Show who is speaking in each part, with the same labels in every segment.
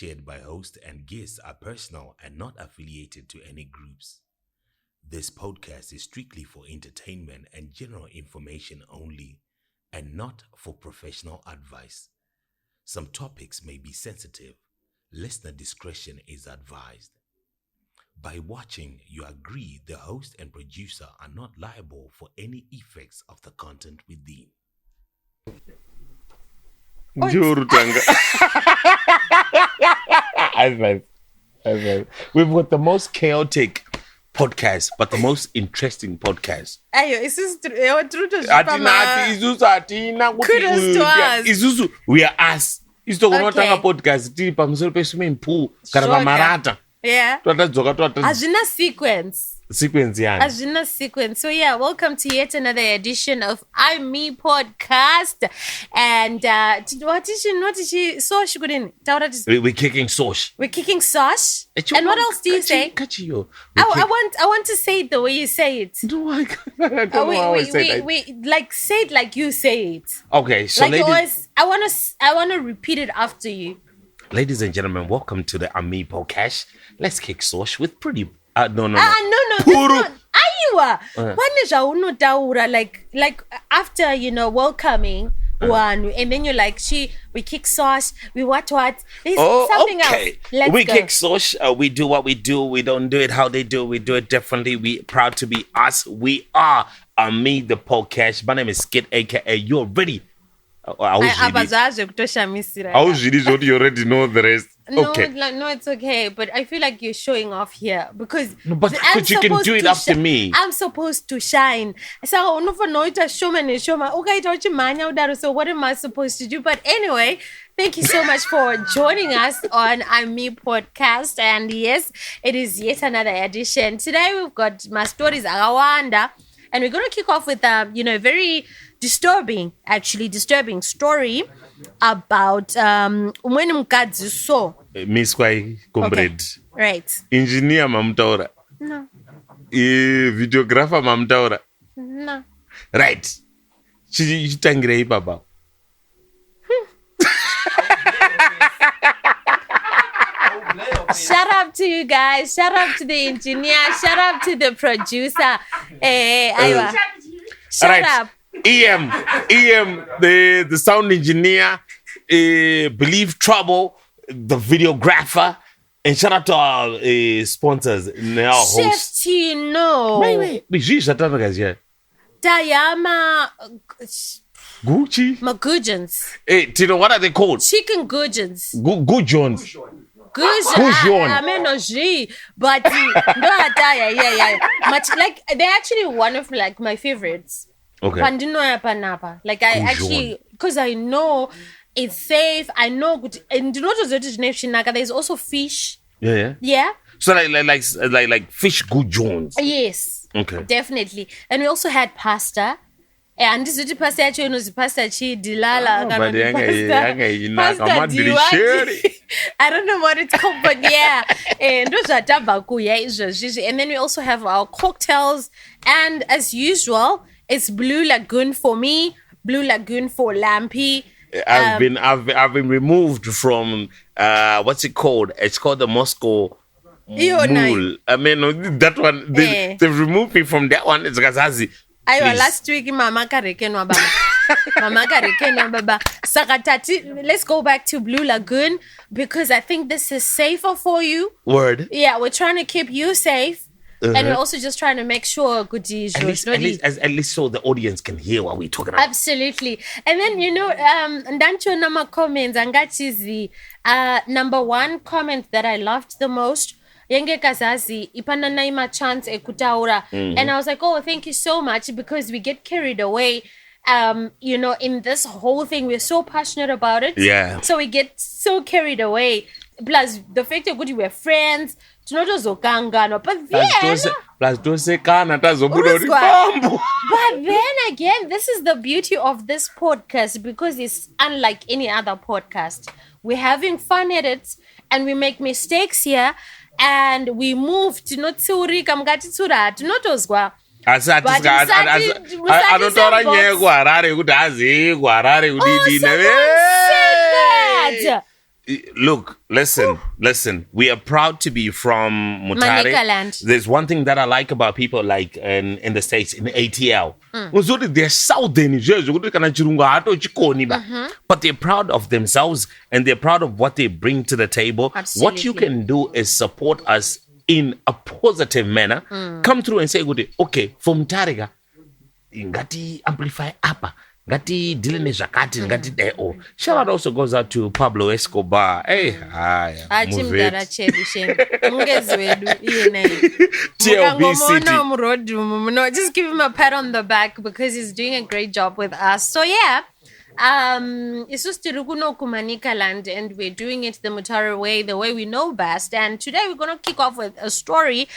Speaker 1: shared by host and guests are personal and not affiliated to any groups. This podcast is strictly for entertainment and general information only, and not for professional advice. Some topics may be sensitive. Listener discretion is advised. By watching, you agree the host and producer are not liable for any effects of the content within. We've got the most chaotic podcast, but the most interesting podcast.
Speaker 2: Kudos to us.
Speaker 1: We are us. Okay. Podcast.
Speaker 2: Yeah. Azina sequence.
Speaker 1: Yeah.
Speaker 2: Azina sequence. So yeah, welcome to yet another edition of I'm Me podcast. And what is she? Sosh good in.
Speaker 1: We're kicking Sosh.
Speaker 2: We're kicking Sosh. And what else do you say? I want to say it the way you say it.
Speaker 1: No, I don't know how I say it.
Speaker 2: We like say it like you say it.
Speaker 1: Okay, so
Speaker 2: like ladies, I want to repeat it after you.
Speaker 1: Ladies and gentlemen, welcome to the I'm Me podcast. Let's kick Sosh with pretty. No.
Speaker 2: Puru. Like after welcoming one, and then you're like, we kick Sosh, we what? There's something
Speaker 1: okay.
Speaker 2: Else.
Speaker 1: We kick Sosh. We do what we do. We don't do it how they do. We do it differently. We proud to be us. We are I'm Me the podcast. My name is Zkit, aka you're ready. I was really you already know the rest. Okay.
Speaker 2: No, it's okay. But I feel like you're showing off here because
Speaker 1: you can do it after me.
Speaker 2: I'm supposed to shine. So what am I supposed to do? But anyway, thank you so much for joining us on I'm Me podcast. And yes, it is yet another edition. Today we've got my stories Agawanda, and we're going to kick off with a very disturbing story about when mukadzi so
Speaker 1: Miss Kwai comrade.
Speaker 2: Okay. Right.
Speaker 1: Engineer mamtaura.
Speaker 2: No.
Speaker 1: Videographer mamtaura.
Speaker 2: No.
Speaker 1: Right. Chitangire baba.
Speaker 2: Shout out to you guys. Shout out to the engineer. Shout out to the producer. Shut up.
Speaker 1: EM, the sound engineer, Believe Trouble, the videographer, and shout out to our sponsors now hosts.
Speaker 2: Chef Tino.
Speaker 1: Wait.
Speaker 2: Dayama.
Speaker 1: Gucci.
Speaker 2: Magujans.
Speaker 1: Hey, Tino, what are they called?
Speaker 2: Chicken Gujans.
Speaker 1: Gujons.
Speaker 2: But yeah. Much like they're actually one of like my favorites.
Speaker 1: Okay.
Speaker 2: Like I actually, because I know it's safe. I know good. And there's also fish. Yeah.
Speaker 1: So like fish good Jones.
Speaker 2: Yes.
Speaker 1: Okay.
Speaker 2: Definitely. And we also had pasta. And this is the pasta actually knows pasta dilala. I don't know what it's called, but yeah. And those are tabaku, and then we also have our cocktails. And as usual, it's Blue Lagoon for me, Blue Lagoon for Lampy.
Speaker 1: I've been removed from what's it called? It's called the Moscow Mule. I mean that one they've removed me from that one. It's Gazazi.
Speaker 2: Last week Mama Karekenwa baba. Sakatati, let's go back to Blue Lagoon because I think this is safer for you.
Speaker 1: Word.
Speaker 2: Yeah, we're trying to keep you safe. And we're also just trying to make sure at
Speaker 1: least so the audience can hear what we're talking about.
Speaker 2: Absolutely. And then Ndancho Nama comments and the number one comment that I loved the most. Yenge kazazi ipana naima chance ekutaura. And I was like, oh, thank you so much, because we get carried away. In this whole thing, we're so passionate about it.
Speaker 1: Yeah.
Speaker 2: So we get so carried away. Plus the fact that we're friends. But then again, this is the beauty of this podcast, because it's unlike any other podcast. We're having fun at it, and we make mistakes here, and we move to not tsuri kamgati tsura to not ozwa.
Speaker 1: Look, listen. We are proud to be from Mutare.
Speaker 2: Manicaland.
Speaker 1: There's one thing that I like about people like in the States, in ATL. They're southern, but they're proud of themselves and they're proud of what they bring to the table.
Speaker 2: Absolutely.
Speaker 1: What you can do is support us in a positive manner. Come through and say, okay, from Tariga, ngati amplify apa. Ngati Dylan Zakati, ngati deo. Shout out also goes out to Pablo Escobar. Hey, hi. Move it. TLB City.
Speaker 2: No, just give him a pat on the back because he's doing a great job with us. So yeah, it's just Tirukuno Kumanika land, and we're doing it the Mutare way, the way we know best. And today we're gonna kick off with a story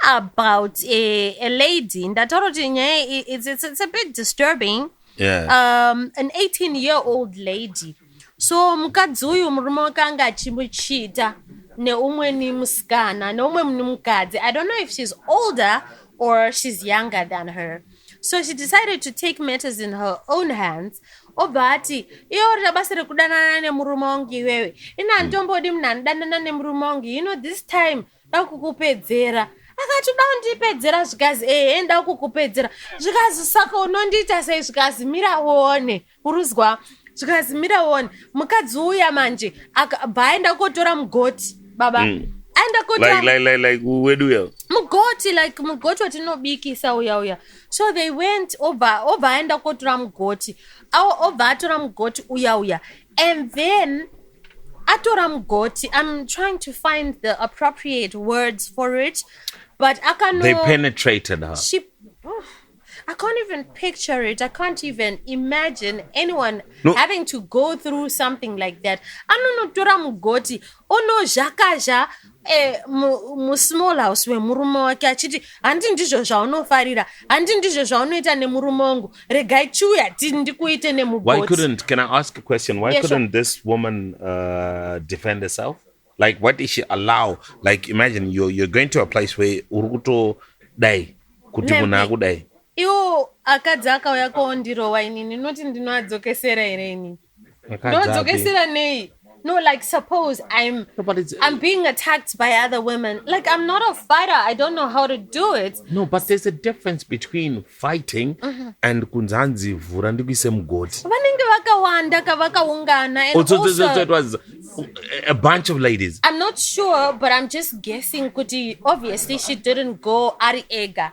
Speaker 2: about a lady. It's a bit disturbing.
Speaker 1: Yeah.
Speaker 2: An 18-year-old lady. So mukadzi uyu murume wakanga achimuchita neumwe ni musikana neumwe mukadzi. I don't know if she's older or she's younger than her. So she decided to take matters in her own hands. Obati iyo rabasa rekudanana nemurume wangu iwewe. Ina ntombodi mnandanana nemurume wangu. You know, this time ndakukupedzera. Akati ndipedzera zvikazi enda kukupedzera zvikazi saka unondiita sei zvikazi mira uone uruzwa zvikazi mira uone mukadzi uya manje akaenda kotora mugoti baba aenda kotora
Speaker 1: like where do you
Speaker 2: mugoti watinobikisa uya so they went over aenda kotora mugoti over atora mugoti uya and then atora mugoti. I'm trying to find the appropriate words for it. But
Speaker 1: they penetrated her.
Speaker 2: I can't even picture it. I can't even imagine anyone having to go through something like that. Anonotora mugoti. Ono jakaja mu small house we murume wake achiti handi ndizvo zvaunofarira handi ndizvo zvaunoita nemurume wangu regai chuya ndikuite nemugoti.
Speaker 1: Can I ask a question? Why couldn't this woman defend herself? Like, what did she allow? Like, imagine you're going to a place where urukuto dai kuti munaku dai.
Speaker 2: Iwo akadzi akauya koondirowa inini noti ndinoadzokesera ere inini. Ndodzokesera nei? No, like suppose I'm being attacked by other women. Like I'm not a fighter. I don't know how to do it.
Speaker 1: No, but there's a difference between fighting and kunzanzi vura ndikuise mugoti.
Speaker 2: Vanenge vakawanda kavakaungana and also
Speaker 1: it was a bunch of ladies.
Speaker 2: I'm not sure, but I'm just guessing kuti obviously she didn't go ari ega.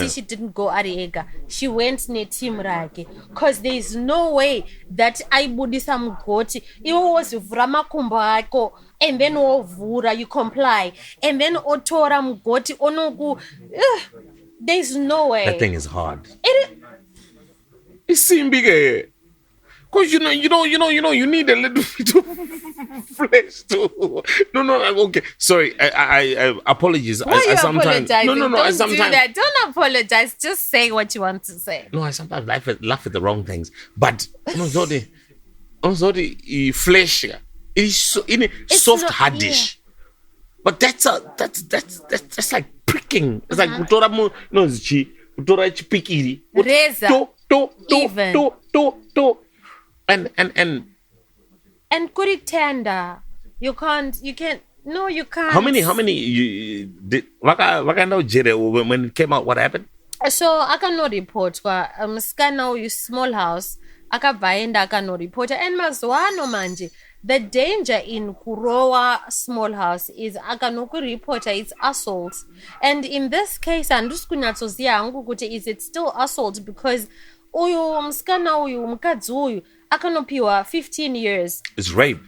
Speaker 2: She didn't go Ariega. She went ne team rake. Because there is no way that I budisa mugoti. It was vrama kumbako. And then vura, you comply. And then otora mugoti onogu. There's no way.
Speaker 1: That thing is hard. It seems bigger. Because you need a little bit of flesh too. No, okay. Sorry, I apologize.
Speaker 2: Why are you apologizing?
Speaker 1: No.
Speaker 2: Don't do that. Don't apologize. Just say what you want to say.
Speaker 1: No, I sometimes laugh at the wrong things. But sorry, flesh. It is soft, hardish. Yeah. But that's like pricking. It's like utora chipikiri.
Speaker 2: Reza.
Speaker 1: To. And
Speaker 2: kuri tender. You can't. No, you can't.
Speaker 1: How many you did? When it came out, what happened?
Speaker 2: So I cannot report. Scanner you small house. Akavaenda cannot report. And mazwano manje. The danger in Kurowa small house is akanoku reporter. It's assault. And in this case, is it still assault because uyu mskana uyu mukadzi uyu akanopiwa 15 years.
Speaker 1: It's rape.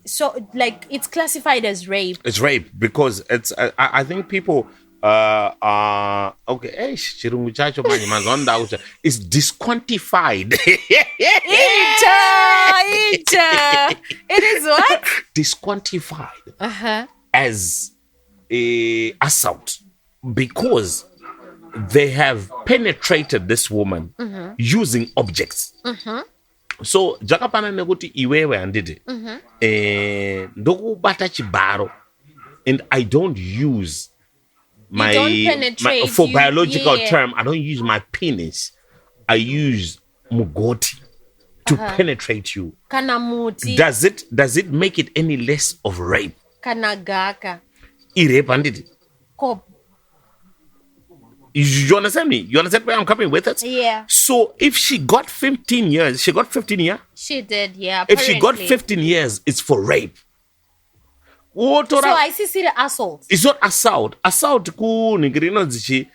Speaker 2: So like it's classified as rape.
Speaker 1: It's rape because it's I think people okay, it's disquantified.
Speaker 2: It is what?
Speaker 1: Disquantified as a assault because they have penetrated this woman using objects. So jakapana nekuti iwewe andidi ndokubata chibaro and I don't use my for biological term, I don't use my penis. I use mugoti. to penetrate you,
Speaker 2: kana muti
Speaker 1: does it make it any less of rape?
Speaker 2: kana gaka
Speaker 1: Rape and
Speaker 2: kop.
Speaker 1: you understand me? You understand where I'm coming with it?
Speaker 2: Yeah.
Speaker 1: So if she got 15 years, she got 15 years?
Speaker 2: She did, yeah.
Speaker 1: If she got 15 years, it's for rape.
Speaker 2: So I see the assault.
Speaker 1: It's not assault. Assault ku ningirino zichi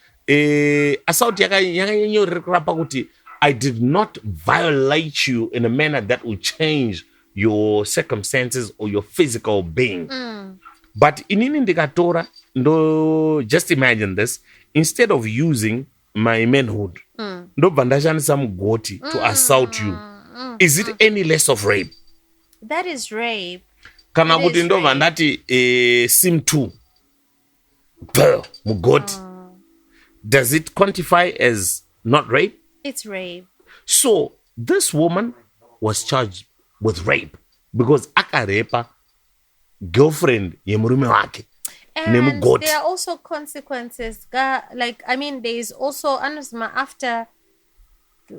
Speaker 1: assault yaka kuti I did not violate you in a manner that will change your circumstances or your physical being. But in indikatora, no, just imagine this. Instead of using my manhood, no bandashan some goti to assault you. Is it any less of rape?
Speaker 2: That is rape.
Speaker 1: Kana kuti ndo vandati sim 2 mugoti. Does it quantify as not rape?
Speaker 2: It's rape.
Speaker 1: So this woman was charged with rape because akarepa girlfriend yemurume wake.
Speaker 2: And there are also consequences. Like, I mean, there is also after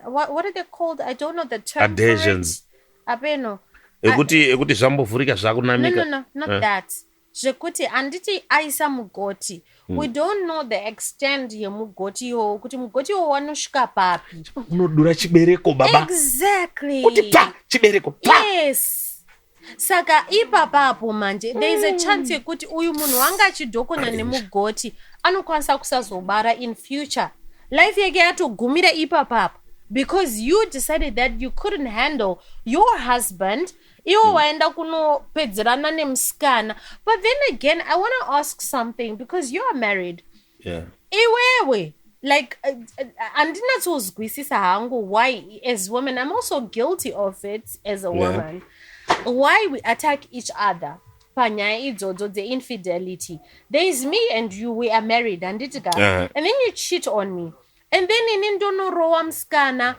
Speaker 2: what are they called? I don't know the term.
Speaker 1: Adhesions.
Speaker 2: Abeno.
Speaker 1: Ekuti zvambovhurika zvakunamika.
Speaker 2: No, not that. Zvekuti anditi aisa mugoti. We don't know the extent yemugoti yo. Kuti mugoti yo wanosvika papi.
Speaker 1: Unodura chibereko baba.
Speaker 2: Exactly.
Speaker 1: Kuti pa chibereko pa.
Speaker 2: Yes. Saka ipapapo manje there is a chance yekuti uyu munhu wanga achidhokonya nemugoti anokwanisa kusazobara in future. Life yake yatogumira ipapapo because you decided that you couldn't handle your husband. Iwo waenda kunopedzerana nemusikana. But then again, I want to ask something because you are married.
Speaker 1: Yeah.
Speaker 2: Iwewe, like, andinatsozwisisa hangu why as women, I'm also guilty of it as a woman. Why we attack each other. Panyaya idzodzo, the infidelity. There is me and you, we are married, and then you cheat on me. And then in indonorowa mskana,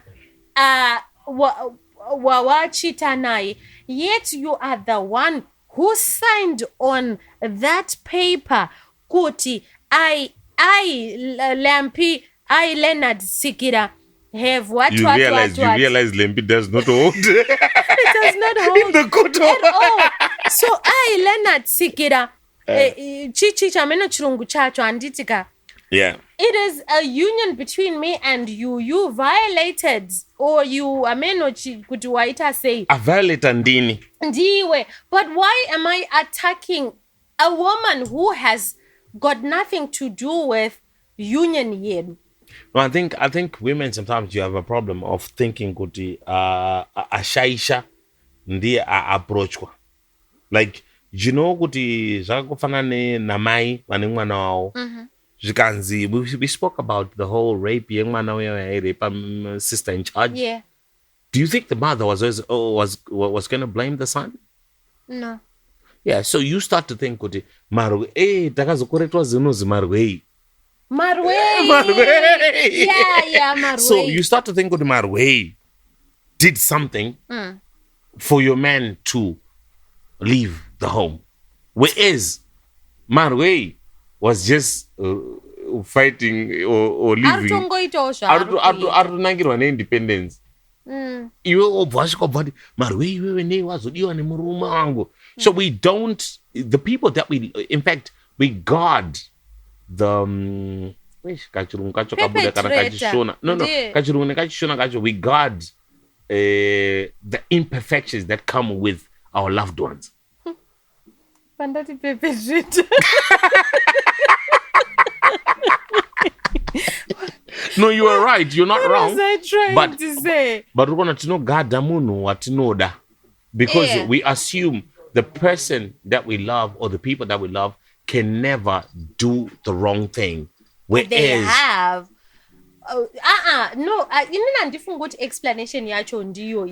Speaker 2: wawachita naye. Yet you are the one who signed on that paper. Kuti, I, Lampy, I, Leonard, Tsikira, have what?
Speaker 1: You realize Lampy does not hold.
Speaker 2: It does not hold
Speaker 1: in the court
Speaker 2: at all. So I, Leonard, Tsikira, chichi chameno chirungu chacho anditika.
Speaker 1: Yeah.
Speaker 2: It is a union between me and you. You violated, or you kuti waita say.
Speaker 1: I violated ndini.
Speaker 2: Ndiwe. But why am I attacking a woman who has got nothing to do with union yet?
Speaker 1: No, I think women sometimes you have a problem of thinking kuti ashaisha ndiye approachwa. Like, you know kuti zvakafanana namai vane mwana wavo. We spoke about the whole rape, young man, rape sister in charge.
Speaker 2: Yeah.
Speaker 1: Do you think the mother was going to blame the son?
Speaker 2: No.
Speaker 1: Yeah. So you start to think, Marwe, takazokoretwa zinozi Marwe.
Speaker 2: Marwe. Yeah, Marwe.
Speaker 1: So you start to think, Marwe did something for your man to leave the home. Whereas Marwe was just fighting or living. Aritonangirwa neindependence. Iwe obvasvika bvati Marwe iwewe nei wazodiwa nemurume wangu. So we don't, the people that we, in fact, we guard the kachirungu kacho kabuda kana kachishona. No, kachirungu nekachishona kacho, we guard the imperfections that come with our loved ones.
Speaker 2: Pandati perpetrator.
Speaker 1: No, you are right. You're not wrong.
Speaker 2: What was I trying to say?
Speaker 1: But we're going to know watinoda because we assume the person that we love or the people that we love can never do the wrong thing. Whereas
Speaker 2: they have. No, inina ndifunga kuti explanation yacho ndiyo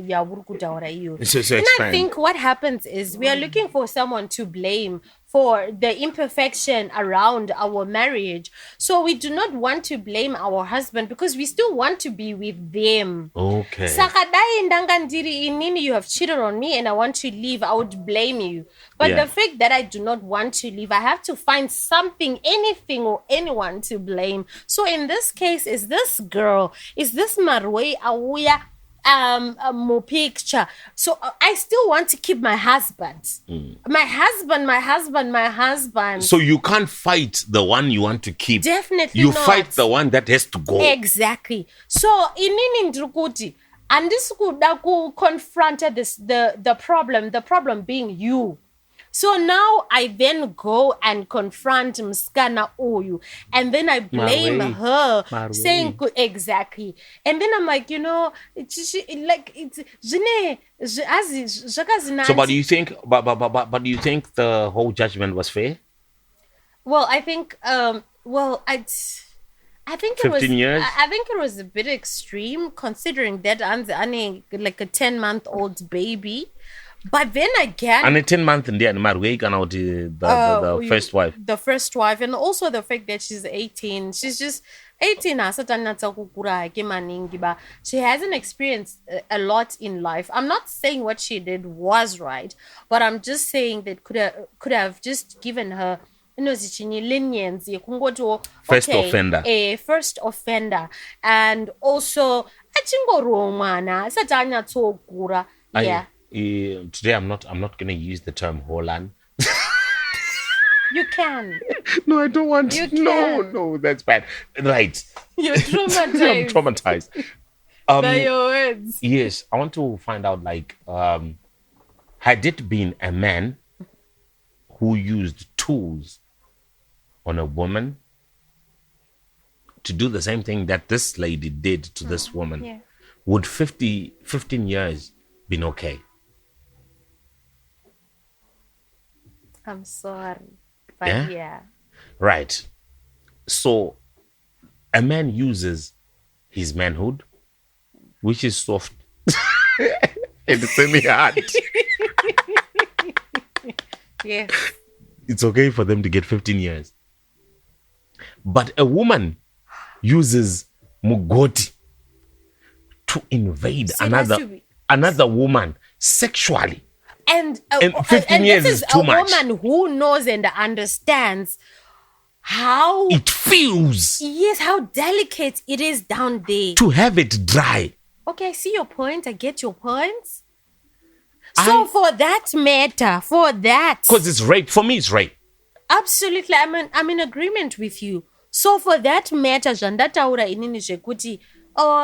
Speaker 2: yauri kutaura iyo. And I think what happens is we are looking for someone to blame for the imperfection around our marriage. So we do not want to blame our husband because we still want to be with them.
Speaker 1: Okay.
Speaker 2: Sakadai ndanga ndiri inini, you have cheated on me and I want to leave, I would blame you. But the fact that I do not want to leave, I have to find something, anything or anyone to blame. So in this case, is this girl, is this Marwe Awuya more picture. So I still want to keep my husband. My husband.
Speaker 1: So you can't fight the one you want to keep.
Speaker 2: Definitely
Speaker 1: you
Speaker 2: not.
Speaker 1: fight the one that has to go.
Speaker 2: Exactly. So inini ndrukuti andisikuda ku confront the problem being you. So now I then go and confront Mskana Oyu, and then I blame her, saying exactly. And then I'm like,
Speaker 1: So, but do you think, but do you think the whole judgment was fair?
Speaker 2: Well, I think, I think it was
Speaker 1: 15 years.
Speaker 2: I think it was a bit extreme, considering that I'm like a 10-month-old baby. But then again,
Speaker 1: and a 10-month in the first wife.
Speaker 2: The first wife, and also the fact that she's 18. She's just 18. She hasn't experienced a lot in life. I'm not saying what she did was right, but I'm just saying that could have just given her leniency.
Speaker 1: First offender.
Speaker 2: A first offender, and also yeah.
Speaker 1: Today I'm not going to use the term Holland.
Speaker 2: You can.
Speaker 1: No, I don't want
Speaker 2: you
Speaker 1: to. No, that's bad. Right.
Speaker 2: You're traumatized.
Speaker 1: I'm traumatized.
Speaker 2: By your words.
Speaker 1: Yes, I want to find out, had it been a man who used tools on a woman to do the same thing that this lady did to this woman, would 15 years been okay?
Speaker 2: I'm sorry, but yeah.
Speaker 1: Right. So a man uses his manhood, which is soft and semi-hard.
Speaker 2: Yes.
Speaker 1: It's okay for them to get 15 years. But a woman uses mugoti to invade another woman sexually.
Speaker 2: And
Speaker 1: 15 years
Speaker 2: this
Speaker 1: is too much.
Speaker 2: A woman who knows and understands how
Speaker 1: it feels.
Speaker 2: Yes, how delicate it is down there.
Speaker 1: To have it dry.
Speaker 2: Okay, I see your point. I get your point. So for that matter,
Speaker 1: because it's rape. For me, it's rape.
Speaker 2: Absolutely, I'm in agreement with you. So for that matter, Jandataura inini kuti,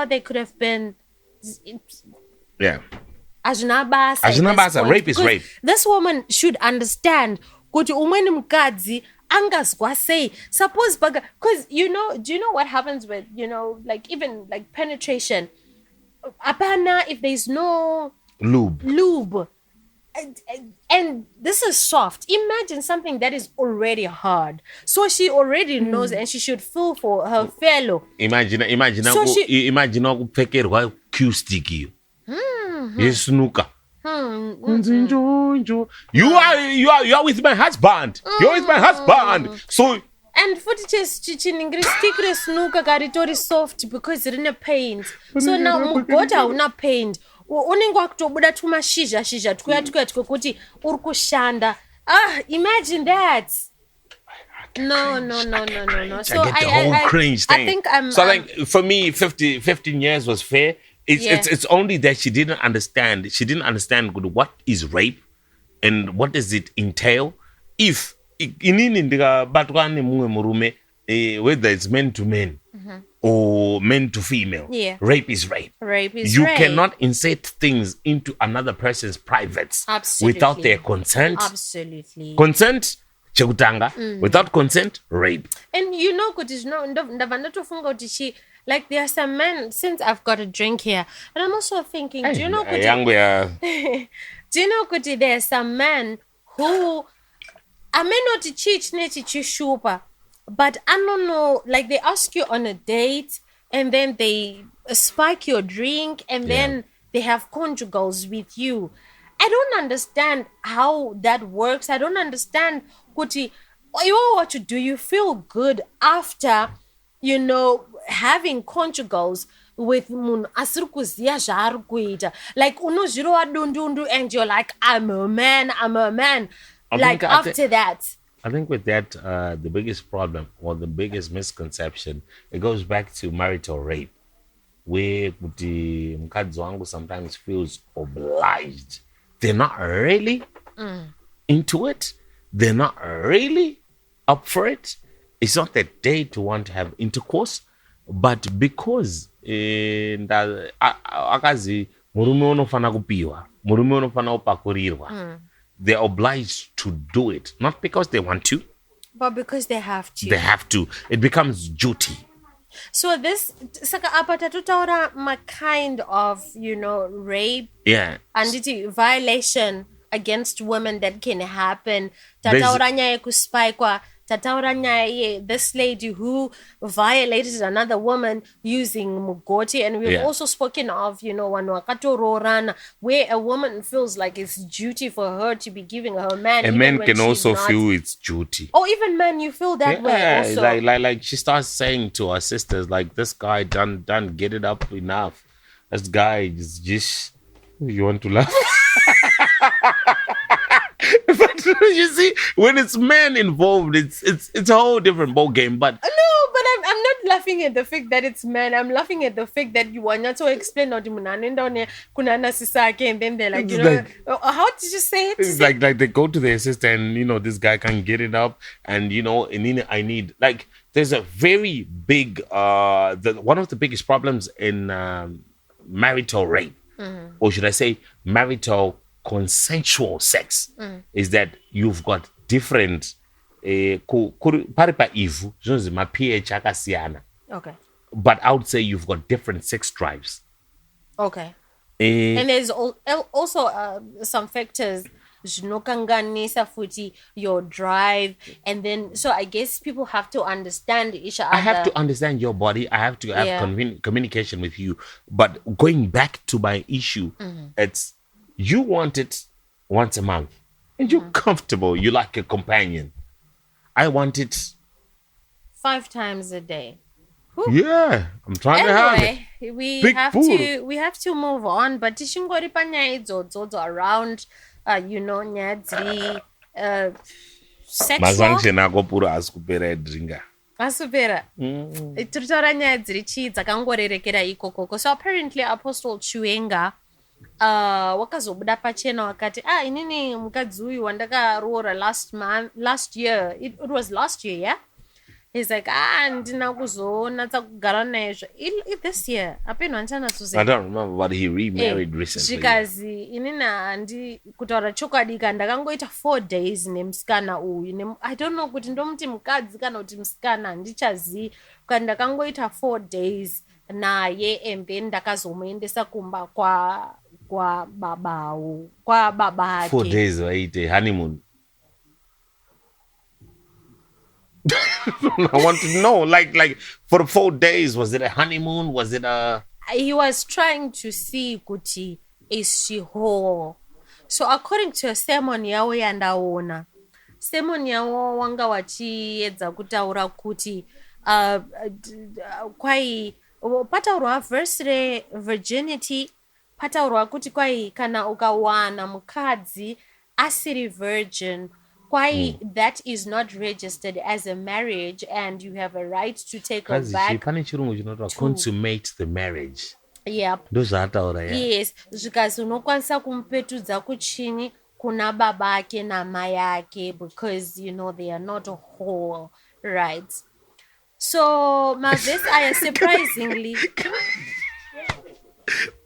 Speaker 2: they could have been.
Speaker 1: Yeah.
Speaker 2: Ajnabasa.
Speaker 1: Rape is rape.
Speaker 2: This woman should understand kuti umweni mukadzi angazwa say suppose because do you know what happens with even penetration apana if there's no lube and this is soft. Imagine something that is already hard, so she already knows and she should feel for her fellow.
Speaker 1: Imagine kupfekerwa cue stick you. Snooker. You are with my husband. You're with my husband. So
Speaker 2: and footage chichiningri stick snooker karitori soft because it in a paint. So now mugota una paint. Unenge wakutobuda tumashizha tukuya kuti uri kushanda. Imagine that. No.
Speaker 1: So I get the whole cringe thing.
Speaker 2: I think
Speaker 1: so for me 15 years was fair. It's only that she didn't understand. She didn't understand what is rape and what does it entail. If whether it's men to men or men to female, rape is rape. You cannot insert things into another person's privates without their consent.
Speaker 2: Absolutely.
Speaker 1: Consent, chekutanga. Without consent, rape.
Speaker 2: And there are some men, since I've got a drink here, and I'm also thinking, do you know there are some men who I may not teach shupa, but I don't know, they ask you on a date and then they spike your drink and then they have conjugals with you. I don't understand how that works. I don't understand what you do. You feel good after having conjugals with mun asirukuzia zvaarikuita unozvirova dundundu and you're like I'm a man after that.
Speaker 1: I think with that the biggest problem or the biggest misconception, it goes back to marital rape, where the mukadzi wangu sometimes feels obliged. They're not really into it. They're not really up for it. It's not that they to want to have intercourse, but because akazi murume unofana kupiwa, murume unofana upakurirwa, they're obliged to do it, not because they want to,
Speaker 2: but because they have to.
Speaker 1: They have to. It becomes duty.
Speaker 2: So this saka apata tutaura ma kind of, rape, and violation against women that can happen. Tataura nyaye kuspikwa. Tataura nyaye, this lady who violated another woman using mugoti, and we've also spoken of, wanwakatororana, where a woman feels like it's duty for her to be giving her man.
Speaker 1: A man can also feel it's duty.
Speaker 2: Oh, even men, you feel that way also.
Speaker 1: Like she starts saying to her sisters, like, this guy done get it up enough. This guy is just you want to laugh. But you see, when it's men involved, it's a whole different ball game. But
Speaker 2: no, but I'm not laughing at the fact that it's men. I'm laughing at the fact that you want to explain and then they're like, how did you say it?
Speaker 1: It's like they go to their sister and this guy can't get it up, and I need, like, there's a very big one of the biggest problems in marital rape, or should I say marital consensual sex, is that you've got different
Speaker 2: okay,
Speaker 1: but I would say you've got different sex drives.
Speaker 2: Okay. And there's also some factors, your drive, and then so I guess people have to understand each other.
Speaker 1: I have to understand your body. I have to have communication with you. But going back to my issue, it's you want it once a month, and you're comfortable. You like a companion. I want it
Speaker 2: 5 times a day.
Speaker 1: Whew. Yeah, I'm trying to have it.
Speaker 2: We have to move on. But tishingori panya around, nyadzri sexual.
Speaker 1: Puru askupera dringa.
Speaker 2: Asupera. Tutaura nyaya dziri chii dzakangorerekera ikoko. So apparently Apostle Chiwengwa wakazobuda pachena wakati inini mukadzi uyu wandakaroora last year. It was last year, yeah? He's like, ndina kuzonatsa kugara naye this year. Apeno andina suze.
Speaker 1: I don't remember, but he remarried recently.
Speaker 2: Chikazi inini handi kutaura chokwadi ndakangoita 4 days nemusikana uyu. I don't know kuti ndomuti mukadzi kana kuti musikana handichazii. Ndakangoita 4 days naye, and then ndakazomuendesa kumba kwa baba ake.
Speaker 1: 4 days waite honeymoon. I want to know, like for 4 days, was it a honeymoon? Was it a...
Speaker 2: He was trying to see kuti, is she whole? So according to a sermon yawo yandaona, sermon yawo wanga wachiedza kutaura kuti kwai pataurwa verse virginity, pataurwa kuti kwai kana ukawana mukadzi asiri virgin, kwai that is not registered as a marriage, and you have a right to take her back
Speaker 1: to consummate the marriage.
Speaker 2: Yep. Yes. Zvikazi unokwanisa kumupetudza kuchini kuna baba ake namai ake, because they are not whole, right? So this I surprisingly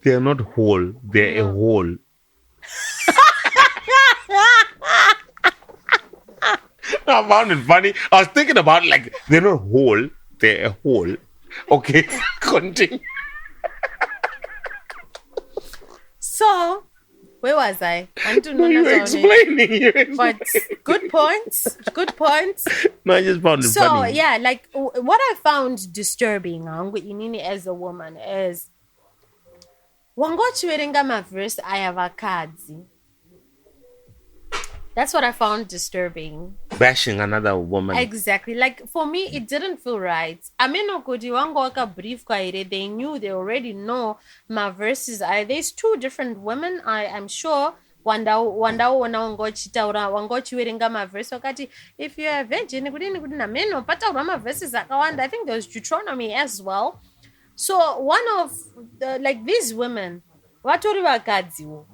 Speaker 1: they are not whole, they're a whole. I found it funny. I was thinking about, like, they're not whole, they're a whole. Okay, continue.
Speaker 2: So, where was I?
Speaker 1: You're explaining.
Speaker 2: But good points.
Speaker 1: No, I just found it funny.
Speaker 2: So, yeah, like, what I found disturbing as a woman is, wangochiwerenga maverse ayavakadzi. That's what I found disturbing.
Speaker 1: Bashing another woman.
Speaker 2: Exactly. Like, for me, it didn't feel right. I mean, brief they knew, they already know my verses. There's 2 different women, I'm sure. Wanda wangochiwerenga my verse. If you're a virgin, I think there's Deuteronomy as well. So one of these women, vatori vakadziwo,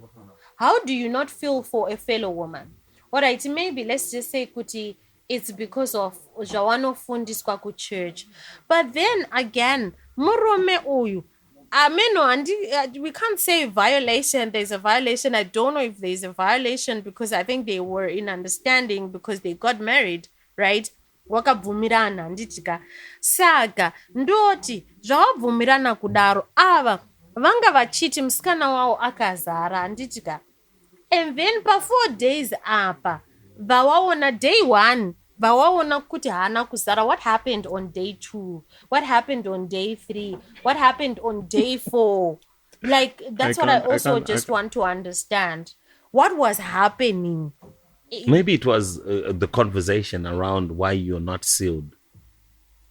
Speaker 2: how do you not feel for a fellow woman? All right, maybe let's just say kuti it's because of zvawanofundiswa kuchurch. But then again, murume uyu, we can't say violation. There's a violation. I don't know if there's a violation because I think they were in understanding because they got married, right? Wakabvumirana handitika. Saka ndoti zvawabvumirana kudaro ava vanga vachiti musikana wavo akazara handitika. And then pa 4 days apa vawaona day 1 vawaona kuti hana kuzara. What happened on day 2? What happened on day 3? What happened on day 4? Like that's what I also want to understand. What was happening?
Speaker 1: Maybe it was the conversation around why you're not sealed.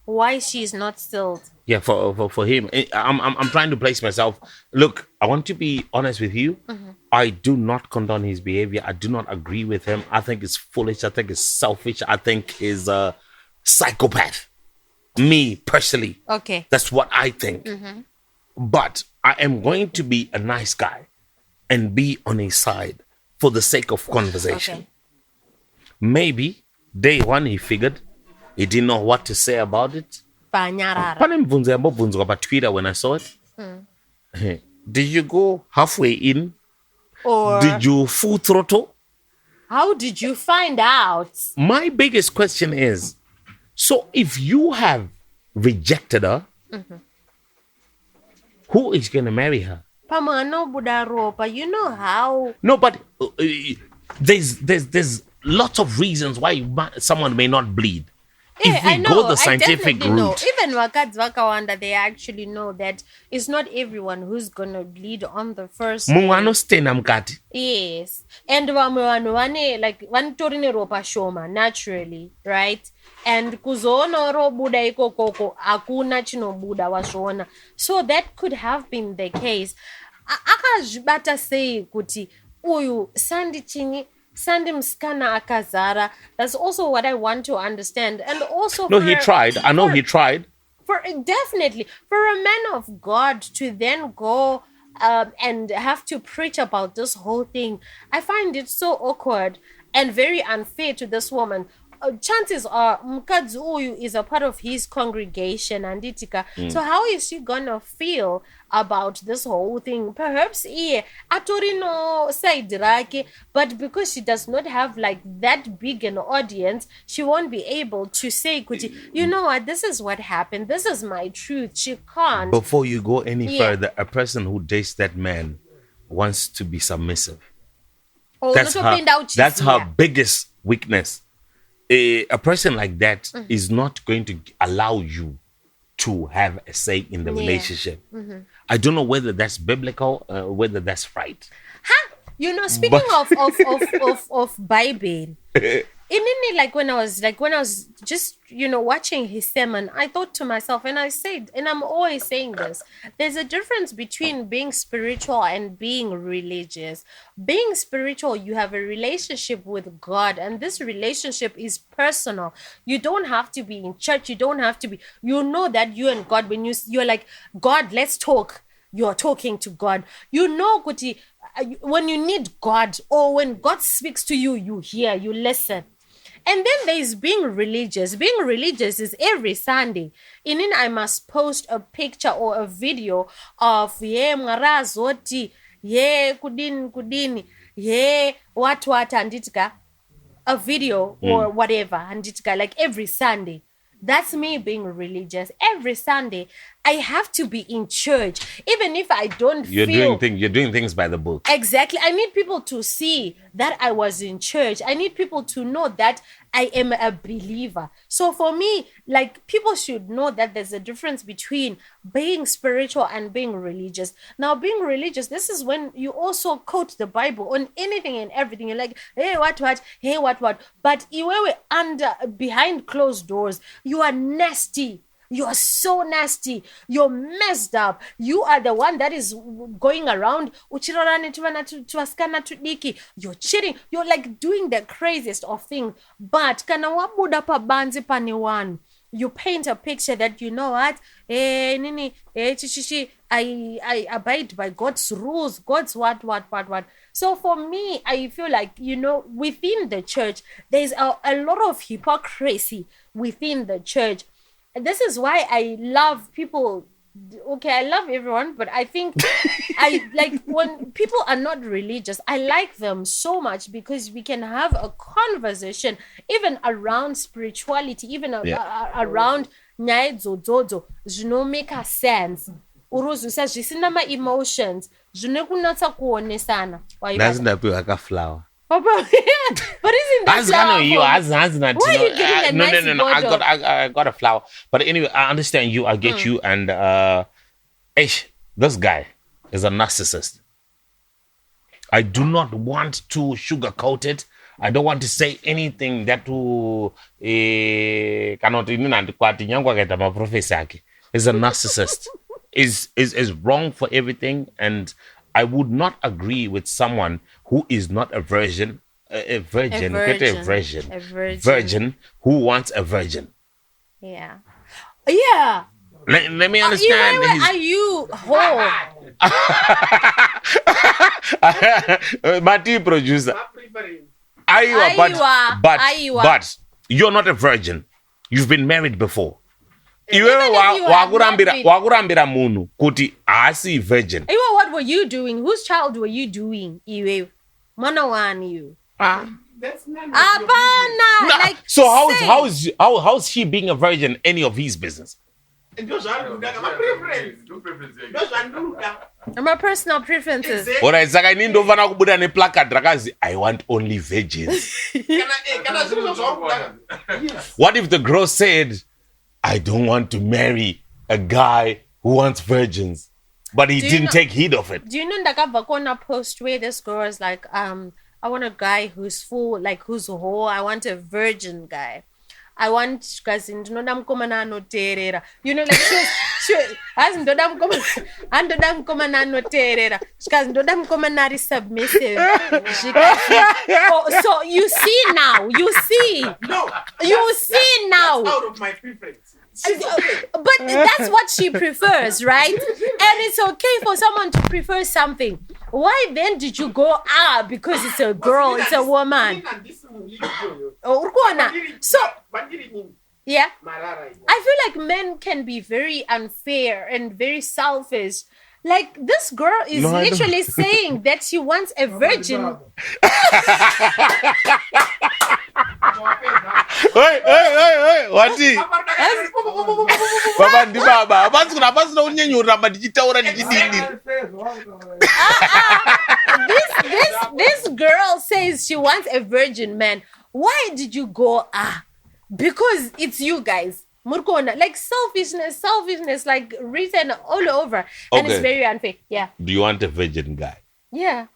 Speaker 2: Why she's not sealed?
Speaker 1: Yeah, for him, I'm trying to place myself. Look, I want to be honest with you.
Speaker 2: Mm-hmm.
Speaker 1: I do not condone his behavior. I do not agree with him. I think it's foolish. I think it's selfish. I think he's a psychopath. Me personally,
Speaker 2: okay,
Speaker 1: that's what I think.
Speaker 2: Mm-hmm.
Speaker 1: But I am going to be a nice guy and be on his side for the sake of conversation.
Speaker 2: Okay.
Speaker 1: Maybe day 1 he figured he didn't know what to say about it. Pane mvunzo yambobvunzwa pa Twitter when I saw it. Did you go halfway in?
Speaker 2: Or
Speaker 1: did you full throttle?
Speaker 2: How did you find out?
Speaker 1: My biggest question is, so if you have rejected her, who is going to marry her?
Speaker 2: You know how?
Speaker 1: No, but there's lots of reasons why someone may not bleed. If we go the scientific route.
Speaker 2: Know. Even wakadzi vakawanda, they actually know that it's not everyone who's going to bleed on the first day. Yes. And vanotori ropa shoma, naturally, right? And kuzoona robuda ikokoko, akuna chinobuda washona. So that could have been the case. Akazvibata sei kuti uyu sandi chini Sandi mskana akazara. That's also what I want to understand. And also
Speaker 1: he tried. I know he tried.
Speaker 2: Definitely. For a man of God to then go and have to preach about this whole thing, I find it so awkward and very unfair to this woman. Chances are mukadzi uyu is a part of his congregation anditika. So how is she gonna feel about this whole thing? Perhaps atorino side rake, but because she does not have like that big an audience, she won't be able to say, you know what, this is what happened, this is my truth. She can't.
Speaker 1: Before you go any further, a person who dates that man wants to be submissive. That's her biggest weakness. A person like that is not going to allow you to have a say in the relationship. I don't know whether that's biblical, whether that's right.
Speaker 2: You know, speaking of Bible, when I was just, watching his sermon, I thought to myself, and I said, and I'm always saying this, there's a difference between being spiritual and being religious. Being spiritual, you have a relationship with God, and this relationship is personal. You don't have to be in church. You don't have to be, that you and God, when you're like, God, let's talk. You're talking to God. Kuti, when you need God, or when God speaks to you, you hear, you listen. And then there's being religious. Being religious is every Sunday. I must post a picture or a video of mwarazoti, kudini, what anditika, a video or whatever anditika, like every Sunday. That's me being religious. Every Sunday, I have to be in church, even if I don't
Speaker 1: You're doing things by the book.
Speaker 2: Exactly. I need people to see that I was in church. I need people to know that I am a believer. So for me, like, people should know that there's a difference between being spiritual and being religious. Now, being religious, this is when you also quote the Bible on anything and everything. You're like, hey, what? Hey, what? But behind closed doors, you are nasty. You are so nasty. You're messed up. You are the one that is going around. You're cheating. You're like doing the craziest of things. But kana wabuda pa banzi pane one. you paint a picture that you know what, I abide by God's rules, God's what. So for me, I feel like, within the church, there's a lot of hypocrisy within the church. And this is why I love people. Okay, I love everyone, but I think I like when people are not religious, I like them so much because we can have a conversation even around spirituality, even around nyadzo make a sense. Uruzu says zvisina emotions zvine kunatsa kuonesana.
Speaker 3: Nazindapiwa flower.
Speaker 2: But isn't that flower? Why are you getting a nice
Speaker 3: No. I got a flower. But anyway, I understand you. I get you. And this guy is a narcissist. I do not want to sugarcoat it. I don't want to say anything that will is a narcissist. is wrong for everything, and I would not agree with someone who is not a virgin who wants a virgin.
Speaker 2: Yeah.
Speaker 3: Let me understand.
Speaker 2: Are you whole?
Speaker 3: My tea producer. But you're not a virgin. You've been married before. Wagurambira munu kuti asi virgin.
Speaker 2: What were you doing? Whose child were you doing? You.
Speaker 4: That's none of
Speaker 2: Like,
Speaker 3: so how's she being a virgin any of his business?
Speaker 2: My personal preferences.
Speaker 3: Alright, I want only virgins. What if the girl said, I don't want to marry a guy who wants virgins, but he didn't take heed of it?
Speaker 2: Do you know Ndakavakona post where this girl is like, I want a guy who's full, like who's whole. I want a virgin guy. I want cousin. You know, like she has submissive. So you see now. You see now.
Speaker 4: out of my preference.
Speaker 2: But that's what she prefers, right? And it's okay for someone to prefer something. Why then did you go because it's a girl, it's a woman? So yeah, I feel like men can be very unfair and very selfish. Like this girl is literally saying that she wants a virgin.
Speaker 3: Hey, what is
Speaker 2: this girl says she wants a virgin man. Why did you go because it's you guys. Murkona, like selfishness, like written all over, and it's very unfair. Yeah.
Speaker 3: Do you want a virgin guy?
Speaker 2: Yeah.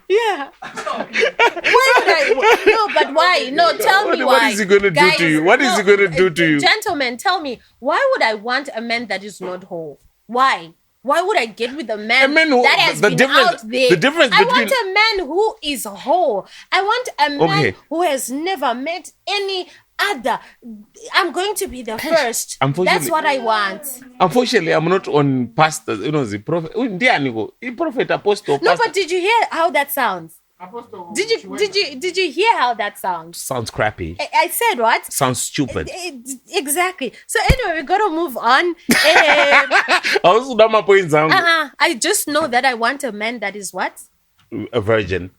Speaker 2: Yeah. Why would I? No, but why? No, tell me why.
Speaker 3: What is he going to do to you? What is he going to do to you?
Speaker 2: Gentlemen, tell me, why would I want a man that is not whole? Why? Why would I get with a man that has been out there? I want a man who is whole. I want a man who has never met any other. I'm going to be the first. That's what I want.
Speaker 3: Unfortunately, I'm not on pastors. You know, the prophet. Prophet, apostle.
Speaker 2: No, but did you hear how that sounds?
Speaker 4: Apostle,
Speaker 2: did you hear how that sounds?
Speaker 3: Sounds crappy.
Speaker 2: I said what?
Speaker 3: Sounds stupid.
Speaker 2: Exactly. So anyway, we gotta move on. I just know that I want a man that is what?
Speaker 3: A virgin.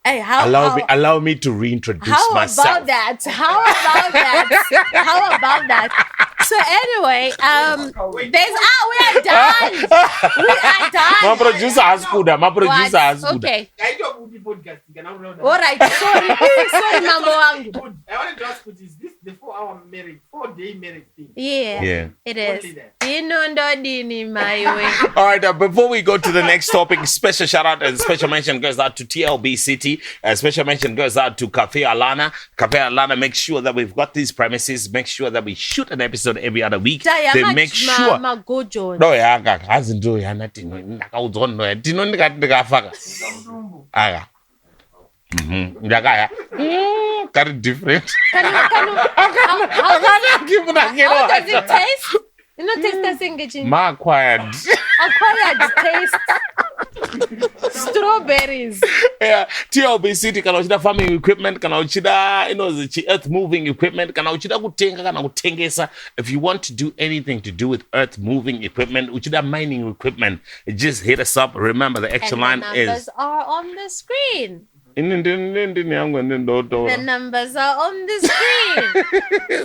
Speaker 2: Hey,
Speaker 3: allow me to reintroduce myself.
Speaker 2: How about that? So anyway, we are done.
Speaker 3: My producer has good.
Speaker 2: Okay. All right. Sorry, number one.
Speaker 4: I wanted to ask you, is this the 4-day marriage thing?
Speaker 2: Yeah. It is.
Speaker 3: All right. Before we go to the next topic, special shout out and special mention goes out to Tlb City. Special mention goes out to Café Alana. Café Alana, make sure that we've got these premises. Make sure that we shoot an episode every other week. They make sure. No, aya ndakaya kari different
Speaker 2: How does it taste? You know, taste the singing.
Speaker 3: ma acquired
Speaker 2: Acquired taste. Strawberries.
Speaker 3: yeah TLB City kana uchida farming equipment kana uchida earth moving equipment kana uchida kutenga kana kutengesa. If you want to do anything to do with earth moving equipment, uchida mining equipment, just hit us up. Remember the extra line
Speaker 2: The numbers are on the screen. The numbers are on the screen.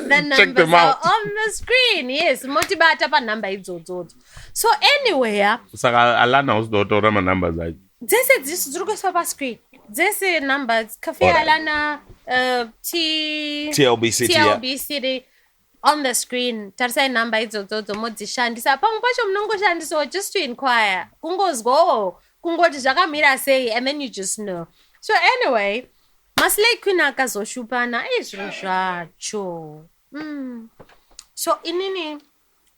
Speaker 2: The numbers are on the screen. Yes, motibata pa number idzodzo. So anyway,
Speaker 3: saka Alana usidotora ma numbers ayi.
Speaker 2: This is pa screen. This is numbers. Café Alana,
Speaker 3: TLB City.
Speaker 2: TLB City on the screen. Tarisa number idzodzo modzishandisa. Pamwe pacho munongoshandisa just to inquire. Kungozgo, kungoti zvakamira sei, and then you just know. So anyway, maslay queen akazoshupana izvo zvacho. So inini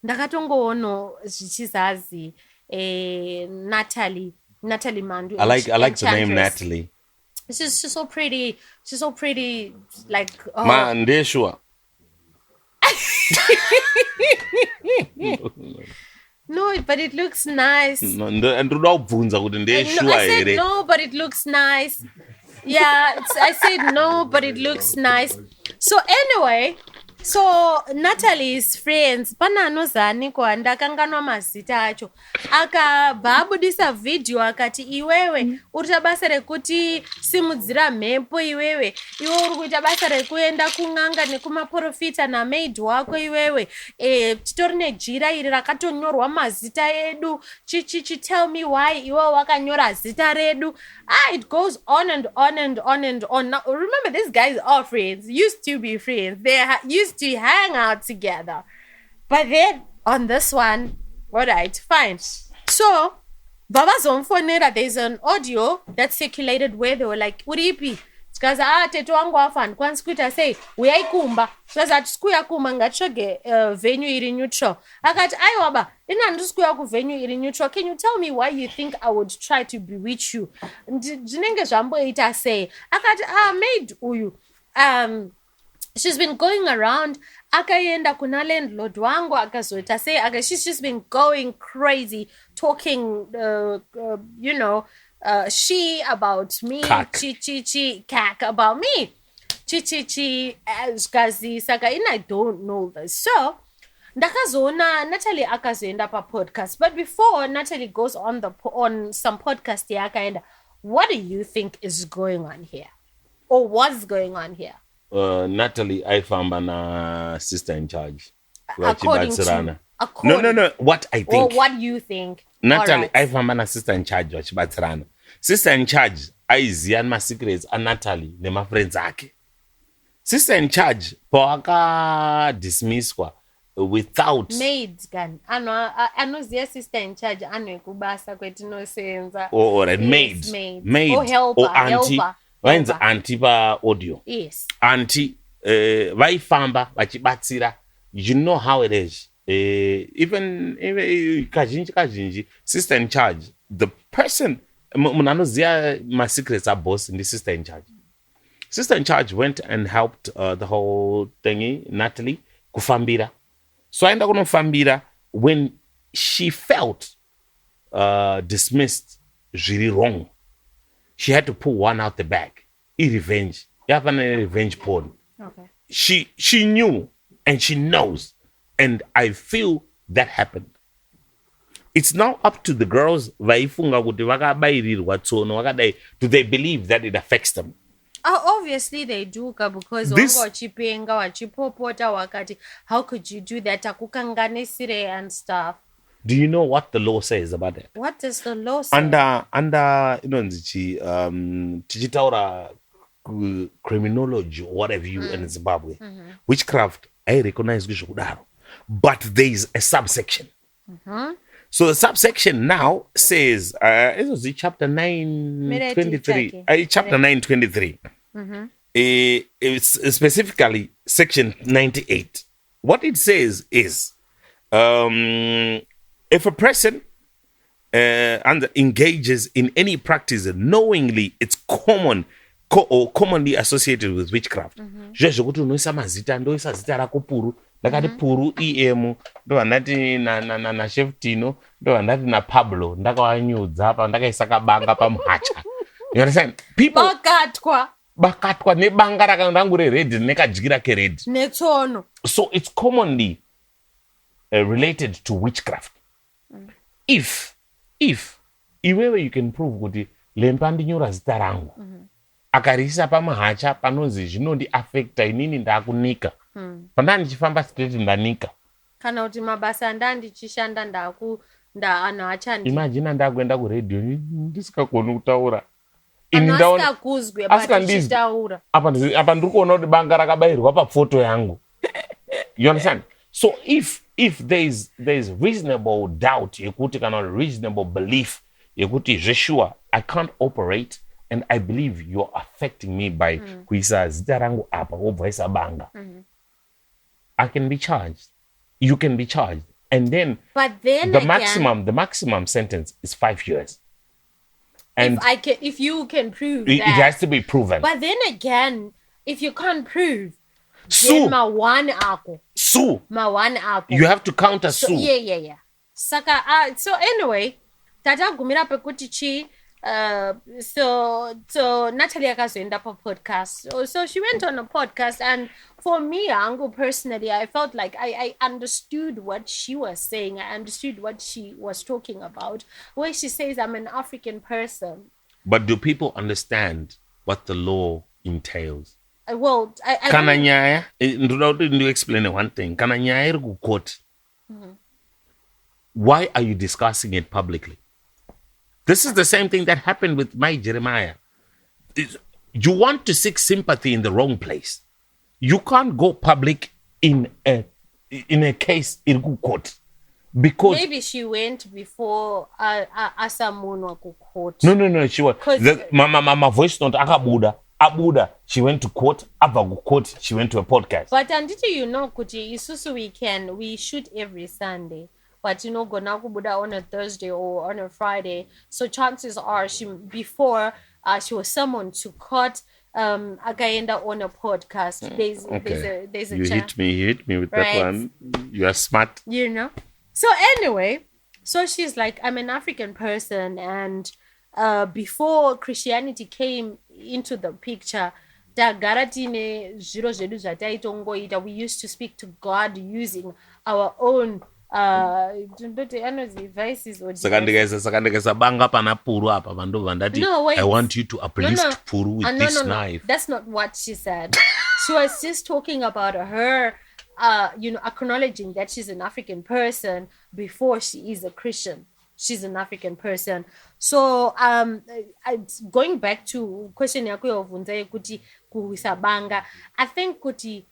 Speaker 2: ndakatongoona zvichizazi Natalie Mandu.
Speaker 3: I like the name Natalie.
Speaker 2: She's so pretty. She's so pretty. Like
Speaker 3: Ma ndeshua.
Speaker 2: No, but it looks nice.
Speaker 3: No, and ndobvunza kuti ndeshua
Speaker 2: I said
Speaker 3: here.
Speaker 2: no, but it looks nice. Yeah, I said no, but it looks nice. So anyway, so Natalie's friends pananozani kwa ndakanganwa mazita acho akabhabudisa video akati iwewe uri basa rekuti simudzira mhepo iwewe uri kuita basa rekuenda kung'anga nekumaprofita namaid wako iwewe titori nejira iri rakatonyorwa mazita edu chichichi tell me why iwewe wakanyora zita redu. It goes on and on and on and on. Now remember, these guys are friends, used to be friends, they used to hang out together, but then on this one, all right, fine. So Baba Zomfonera, there's an audio that circulated where they were like, uripi tikaza teto wangu afan kwansikuita say uyaikumba tikaza tisikuya kumba ngatsvage venue iri neutral. Akati aiwa ba ina ndisikuya ku venue iri neutral, can you tell me why you think I would try to bewitch you? Ndinenge zvamboita say. Akati maid uyu she's been going around akaenda kuna landlord wangu akazoita say she's just been going crazy talking she about me, chi kak about me, chi kazi saka and I don't know this. So ndakazoona Natalie akazoenda pa podcast, but before Natalie goes on some podcast yakaenda, what do you think is going on here, or what's going on here?
Speaker 3: Natalie aifamba na sister in charge.
Speaker 2: According to
Speaker 3: no, what I think.
Speaker 2: Or what you think.
Speaker 3: Natalie aifamba na sister in charge vachibatsirana. Sister in charge aiziya ma secrets a Natalie nema friends ake. Sister in charge dismisswa without
Speaker 2: maids gan anoziya sister in charge anekubasa kwetinosenza
Speaker 3: or a maid
Speaker 2: or helper,
Speaker 3: or auntie vainzi auntie pa audio.
Speaker 2: Yes,
Speaker 3: auntie vaifamba vachibatsira. You know how it is. Even kazhinji sister in charge, the person munanoziya my secrets are boss in the sister in charge. Sister in charge went and helped the whole thingy Natalie kufambira. So aenda kunofambira when she felt dismissed really wrong. She had to pull one out the bag. Revenge. You have a revenge porn.
Speaker 2: okay.
Speaker 3: She knew and she knows. And I feel that happened. It's now up to the girls. Do they believe that it affects them?
Speaker 2: Obviously they do, because how could you do that and stuff.
Speaker 3: Do you know what the law says about that?
Speaker 2: What does the law say?
Speaker 3: Under tichitaura criminology or whatever you in Zimbabwe, witchcraft I recognize kudaro, but there is a subsection. So the subsection now says it was chapter 923. Chapter 923. It's specifically section 98. What it says is if a person and engages in any practice knowingly it's common or commonly associated with witchcraft. Zvezvo kuti unoisa mazita, ndoisa zita rako Puru, ndakati Puru EM, ndo vandati na chef Tino, ndo vandati na Pablo, ndakawanyudza apa, ndakaisa kabanga pamuhacha. You understand? People bakatwa nebanga rakangu rered nekajira kered.
Speaker 2: Netsono.
Speaker 3: So it's commonly related to witchcraft. If iwewe you can prove kuti lempa ndinyora zita rangu akarisa pamahacha panozi zvinondi affecta inini ndakunika pandani chifamba straight ndanika
Speaker 2: kana kuti mabasa ndandichishanda anhu achandi
Speaker 3: imagine ndakuenda kuredio ndisikakoni kutaura
Speaker 2: asikakuzwe bachitaura
Speaker 3: apa ndiri kuona kuti banga rakabayirwa pafoto yangu. You understand? So if there's reasonable doubt yekuti kana reasonable belief yekuti sure I can't operate and I believe you're affecting me by kuisa zita rangu apa wobvaisa banga, I can be charged. You can be charged. And then the maximum sentence is 5 years. And
Speaker 2: if you can prove
Speaker 3: it
Speaker 2: that,
Speaker 3: has to be proven.
Speaker 2: But then again, if you can't prove,
Speaker 3: sue.
Speaker 2: Then
Speaker 3: Sue. You have to counter sue.
Speaker 2: Yeah. Saka, so anyway, tata gumira pekuti chi. So Natalie akazoenda pa podcast. So she went on a podcast, and for me, Ango personally, I felt like I understood what she was saying. I understood what she was talking about. Where she says, I'm an African person.
Speaker 3: But do people understand what the law entails?
Speaker 2: Well, I
Speaker 3: Kana nyaya, to explain one thing. Kana nyaya iri ku court. Why are you discussing it publicly? This is the same thing that happened with my Jeremiah. You want to seek sympathy in the wrong place. You can't go public in a case in court. Because
Speaker 2: maybe she went before Asamunwa court.
Speaker 3: No, she was. My voice note Abuda. She went to court. Abagu court. She went to a podcast.
Speaker 2: But Anditi, you know, Kuti, Isusu we shoot every Sunday. But you know, Gonakubuda on a Thursday or on a Friday. So chances are before she was summoned to court, Agaenda on a podcast. There's a
Speaker 3: you
Speaker 2: chance.
Speaker 3: hit me with that one. You are smart.
Speaker 2: You know. So anyway, so she's like, I'm an African person, and before Christianity came into the picture, we used to speak to God using our own devices.
Speaker 3: I want you to uplift Puru with this knife.
Speaker 2: That's not what she said. She was just talking about her acknowledging that she's an African person before she is a Christian. She's an African person. So going back to question yako yovunza kuti kuhisabanga, I think kuti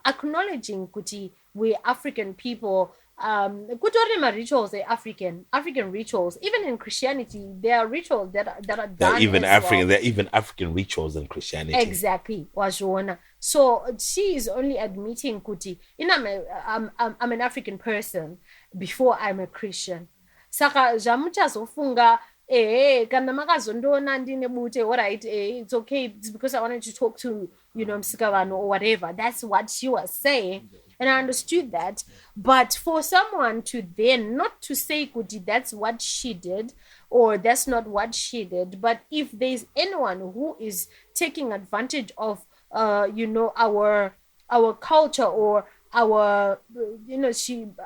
Speaker 2: acknowledging kuti we African people, kutorima rituals are African rituals. Even in Christianity, there are rituals that are done.
Speaker 3: There are even African rituals in Christianity.
Speaker 2: Exactly, wazona. So she is only admitting kuti, I'm an African person before I'm a Christian. Saka jamucha zofunga kana makazondona ndine bute, alright, it's okay, it's because I wanted to talk to msikavano or whatever. That's what she was saying, and I understood that. But for someone to then not to say kuti that's what she did or that's not what she did, but if there's anyone who is taking advantage of our culture or our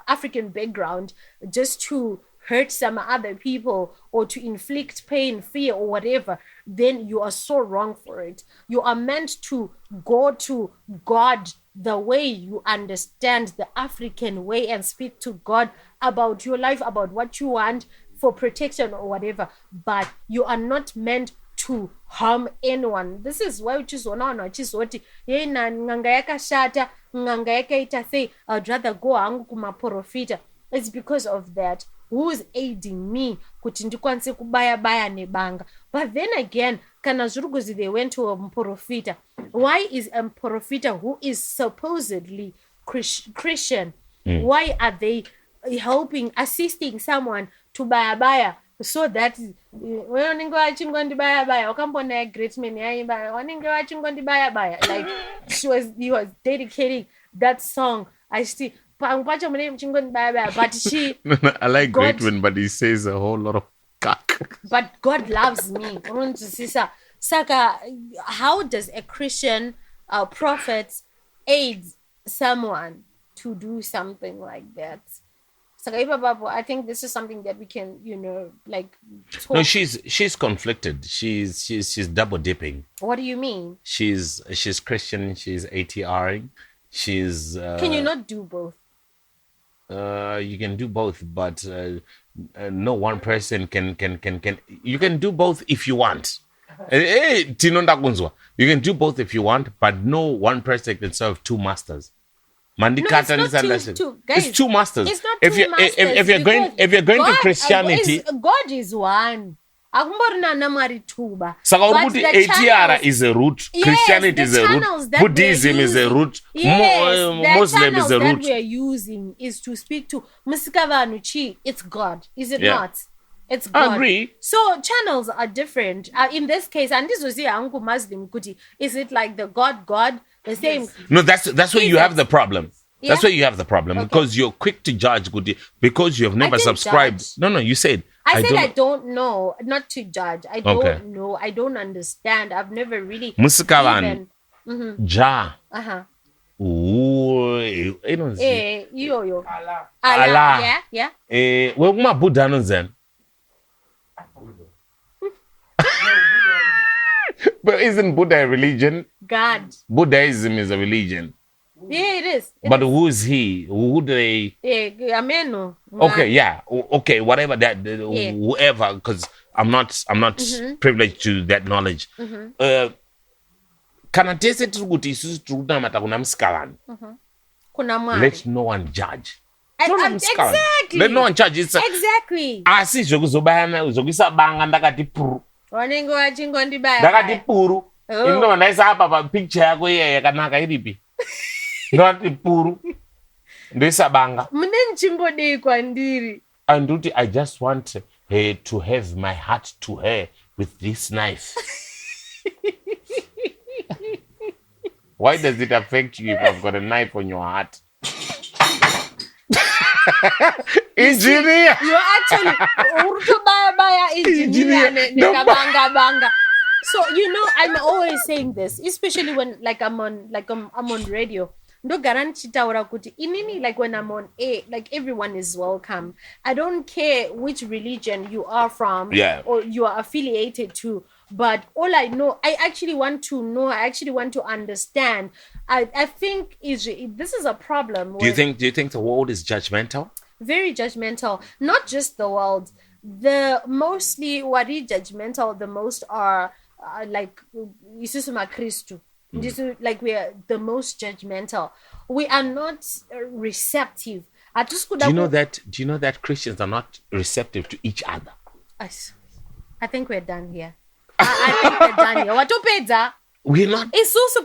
Speaker 2: African background just to hurt some other people or to inflict pain, fear, or whatever, then you are so wrong for it. You are meant to go to God the way you understand the African way and speak to God about your life, about what you want for protection or whatever. But you are not meant to harm anyone. This is why which is what I'd rather go angu kumaporofita. It's because of that. Who's aiding me kuti ndikwanise kubaya nebanga? But then again, kana zvuruguzi they went to a mporofita. Why is a mporofita who is supposedly Christian? Why are they assisting someone to baya so that wanenge vachingondibaya wakambona great man yaimba wanenge vachingondibaya like he was dedicating that song. I see but she
Speaker 3: I like great man, but he says a whole lot of cack.
Speaker 2: But God loves me. Saka, how does a Christian prophet aid someone to do something like that? I think this is something that we can, like talk.
Speaker 3: No, she's conflicted. She's double dipping.
Speaker 2: What do you mean?
Speaker 3: She's Christian. She's ATRing. She's.
Speaker 2: Can you not do both?
Speaker 3: You can do both, but no one person can. You can do both if you want. You can do both if you want, but no one person can serve two masters.
Speaker 2: It's not two. Guys,
Speaker 3: it's two masters.
Speaker 2: It's not
Speaker 3: if
Speaker 2: two masters.
Speaker 3: If you're going
Speaker 2: God,
Speaker 3: to Christianity,
Speaker 2: God is one. Saka
Speaker 3: ukuthi ATR is a root, Christianity is a root, Buddhism is a root, Muslim is a root.
Speaker 2: That we are using is to speak to Musikavanuchi. It's God, is it not? It's God.
Speaker 3: I agree.
Speaker 2: So channels are different. In this case, and this was Angu Muslim Kuti. Is it like the God, the same?
Speaker 3: Yes. No, that's where you have the problem. Yeah? That's where you have the problem because you're quick to judge Kuti because you have never subscribed. Judge. No, you said.
Speaker 2: I don't know, not to judge. I don't know. I don't understand. I've never really.
Speaker 3: Musikavan. Ja.
Speaker 2: Yo.
Speaker 3: Allah.
Speaker 2: Yeah.
Speaker 3: Where my Buddha no zen. But isn't Buddha a religion?
Speaker 2: God.
Speaker 3: Buddhism is a religion.
Speaker 2: Yeah, it is.
Speaker 3: But who is he? Who do they?
Speaker 2: Ameno.
Speaker 3: Okay, yeah. Okay, whatever that, whoever, because I'm not privileged to that knowledge. Kanatese tukuti isusu tukuna mata kuna mskalani. Let no one judge.
Speaker 2: Exactly.
Speaker 3: Let no one judge.
Speaker 2: Exactly.
Speaker 3: Asi zokuzobana zokisa banga ndakati Puru.
Speaker 2: Wanenge wachingondibaya.
Speaker 3: Ndakati Puru. Ino ndaisa hapa pa picture yako yakanaka iripi. Ndakati Puru. Ndisa banga.
Speaker 2: Mune nchimbodei kwandiri.
Speaker 3: And I just want her to have my heart to her with this knife. Why does it affect you if I've got a knife on your heart? Engineer.
Speaker 2: You're actually engineer. So I'm always saying this, especially when I'm on radio. No guarantee like when I'm on air, like everyone is welcome. I don't care which religion you are from or you are affiliated to. But all I know, I actually want to know. I actually want to understand. I think this is a problem.
Speaker 3: Do you think the world is judgmental?
Speaker 2: Very judgmental. Not just the world. Mostly what is judgmental the most are like Isusuma Christu. Like we are the most judgmental. We are not receptive.
Speaker 3: Do you know that Christians are not receptive to each other?
Speaker 2: I think we're done here. I think we're done here. Watopedza.
Speaker 3: We're not.
Speaker 2: Isusu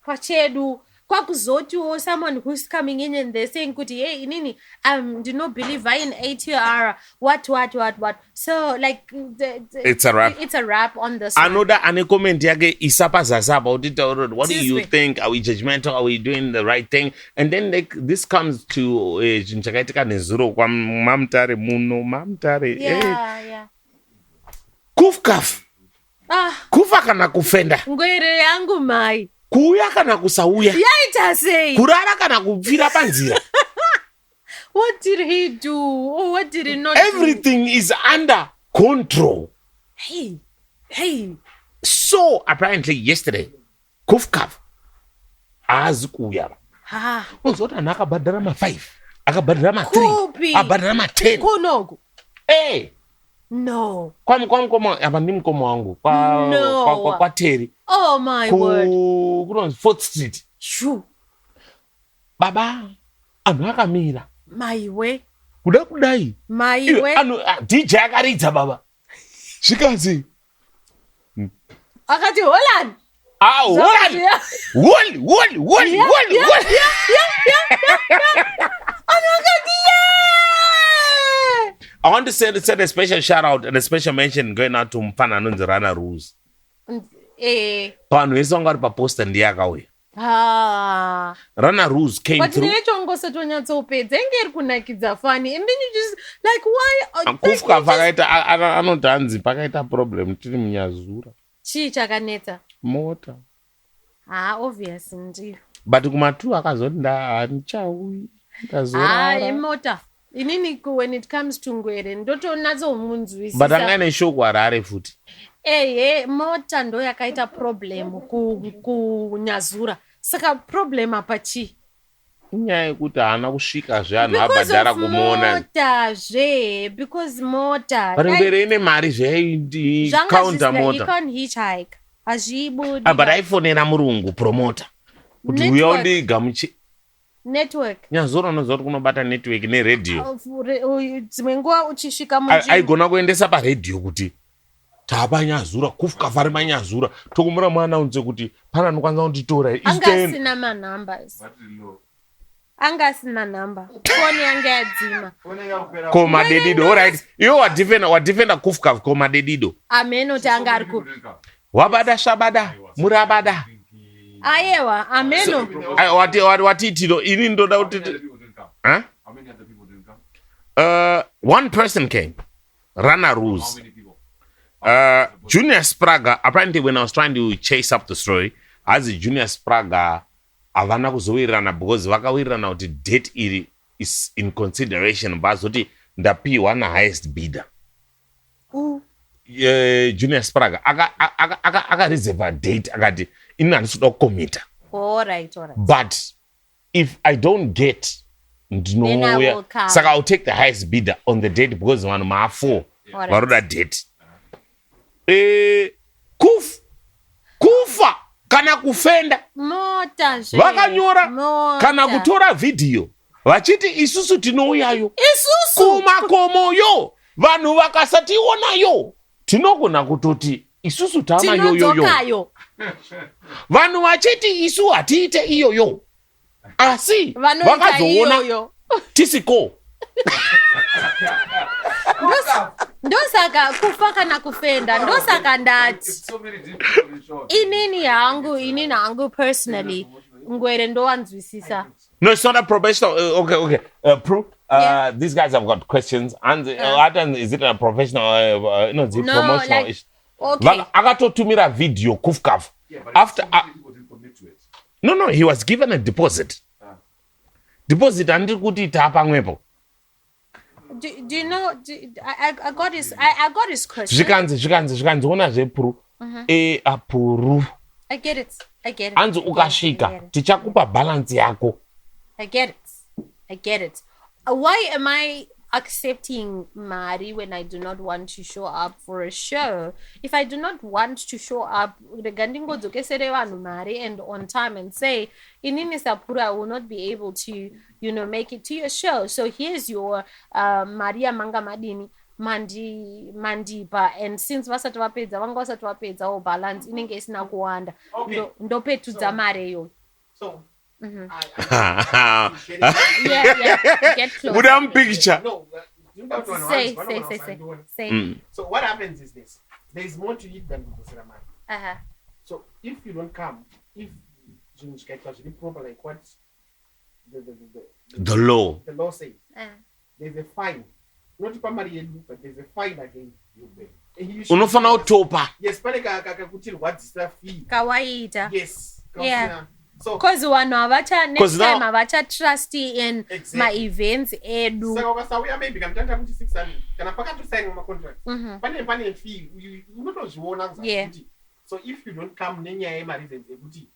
Speaker 2: pachedu. Kwakuzoti someone who's coming in and they're saying, hey, nini, do not believe in ATR, what. So, like,
Speaker 3: it's a wrap.
Speaker 2: It's a wrap on this.
Speaker 3: Another comment yake isapa zasaba. What do you think? Are we judgmental? Are we doing the right thing? And then this comes to Jinchakatika Nezuro kwa mamtare muno mamtare.
Speaker 2: Yeah.
Speaker 3: Kufkaf. Kufa kana kufenda.
Speaker 2: Ngwere yangu mai.
Speaker 3: Kuya kana kusauya.
Speaker 2: Yaitase.
Speaker 3: Kurara kana kufira panzira.
Speaker 2: What did he do? Or what did he not
Speaker 3: Everything is under control.
Speaker 2: Hey.
Speaker 3: So apparently yesterday, Kufkaf azikuya. Uzota nakabadara ma 5. Akabadara ma 3. Akabadara ma 10.
Speaker 2: Kunogo.
Speaker 3: Hey.
Speaker 2: No.
Speaker 3: Kwa abandimkomo wangu. Kwa Terry.
Speaker 2: Oh my word.
Speaker 3: Ku 4th Street.
Speaker 2: Shoo.
Speaker 3: Baba anakamira.
Speaker 2: My way.
Speaker 3: Kudai.
Speaker 2: My way.
Speaker 3: DJ akaridza baba. Shikazi.
Speaker 2: Akati Holland.
Speaker 3: Holland. Wall.
Speaker 2: Yeah.
Speaker 3: I want to send a special shout out and a special mention going out to Mfana Nunzi Rana Rules. Panu isonga pa poster ndiyakauya. Rana Rules came
Speaker 2: but
Speaker 3: through.
Speaker 2: But kunakidza fani and then you just like why
Speaker 3: Kufka vakaita anoti hanzi pakaita problem tiri munyazura.
Speaker 2: Chii chakanetsa?
Speaker 3: Mota.
Speaker 2: Obvious ndiyo.
Speaker 3: But kumatu akazoti ndanichauyi.
Speaker 2: Mota. Inini when it comes to Ngwere ndotonadzo munzwisisa.
Speaker 3: But angane shoko harare futi.
Speaker 2: Mota ndo yakaita problem kunyazura. Saka problem apa chi?
Speaker 3: Inyaya yekuti haana kusvika zveanhu abhadhara kumuona.
Speaker 2: Because mota.
Speaker 3: But Ngwere ine mari counter mota.
Speaker 2: You can't hitchhike. Azvibudi.
Speaker 3: But aifonera murungu promoter. Kuti uya undigamuchi.
Speaker 2: Network.
Speaker 3: Nyazura unozoti kunobata network neredio.
Speaker 2: Dzimwe nguva uchisvika munzvimbo.
Speaker 3: Aigona kuendesa paredio kuti taba Nyazura kufika vari manyazura tokumura muanaunze kuti pana anokwanisa kunditora.
Speaker 2: Angasina manumbers. Angasina number. Phone yange yadzima.
Speaker 3: Koma dedido. Alright. Iwe wadefenda kufika koma dedido.
Speaker 2: Ameno tanga ariku.
Speaker 3: Wabada shabada murabada.
Speaker 2: Ayewa ameno.
Speaker 3: Watitilo ini ndoda kuti. Huh?
Speaker 5: How many other people didn't come?
Speaker 3: One person came. Rana Rules.
Speaker 5: How many people?
Speaker 3: Junior Spraga, apparently when I was trying to chase up the story, as a Junior Spraga, avana kuzoirana because vakawirirana kuti date iri is in consideration bazoti ndapiwa na highest bidder. Junior Spraga aka reserve a date akati ini handisuda kukomita.
Speaker 2: All right.
Speaker 3: But if I don't get ndinouya saka I'll take the highest bidder on the date because vanhu maa4 varoda date. Kufa kana kufenda
Speaker 2: mota
Speaker 3: vakanyora kana kutora video vachiti isusu tinouyayo kumakomoyo vanhu vakasatiwonayo tinogona kutoti isusu tama yoyoyo vanhu vachiti isu hatiite iyoyo asi vakazoona tisiko.
Speaker 2: Ndosaka kufa kana kufenda ndosaka ndati inini yangu personally Ngwere ndowanzwisisa.
Speaker 3: No, it's not a professional. Okay. Pru, these guys have got questions. And is it a professional? No, it's a promotional.
Speaker 2: Like, okay.
Speaker 3: Akatotumira video kufkaf.
Speaker 5: Yeah, but
Speaker 3: after
Speaker 5: people didn't commit to it.
Speaker 3: No, he was given a deposit. Deposit and kuti tapa ngwepo.
Speaker 2: Do you know? I got his question.
Speaker 3: Zvikanzi ona zvepuru. Apuru.
Speaker 2: I get it.
Speaker 3: Anzi ukashika tichakupa balance yako.
Speaker 2: I get it. Why am I accepting Mari when I do not want to show up for a show? If I do not want to show up, Mari and on time and say, Inini Sapura, I will not be able to, make it to your show. So here's your Maria Manga Madini. Mandipa, and since vasati vapedza o balance inenge isina kuwanda ndopetudza mare yo.
Speaker 4: So
Speaker 2: get close.
Speaker 3: Put on picture.
Speaker 4: No,
Speaker 2: say.
Speaker 4: So what happens is this: there is more to it than Kusiramani. So if you don't come, if you actually proper like what
Speaker 3: the law
Speaker 4: says, there's a fine. Not primary, but there's a fine again.
Speaker 3: Unofana utopa.
Speaker 4: Yes, pane kakakuti what's the fee?
Speaker 2: Kawaida.
Speaker 4: Yes.
Speaker 2: Yeah.
Speaker 4: So
Speaker 2: because one next time avacha trusty in my events edu.
Speaker 4: So ukasauya maybe kamtanda kuti 600 kana pakati sign my contract. Pane fee you unotozviona kuti. So if you don't come nenyaya yemareasons ekuti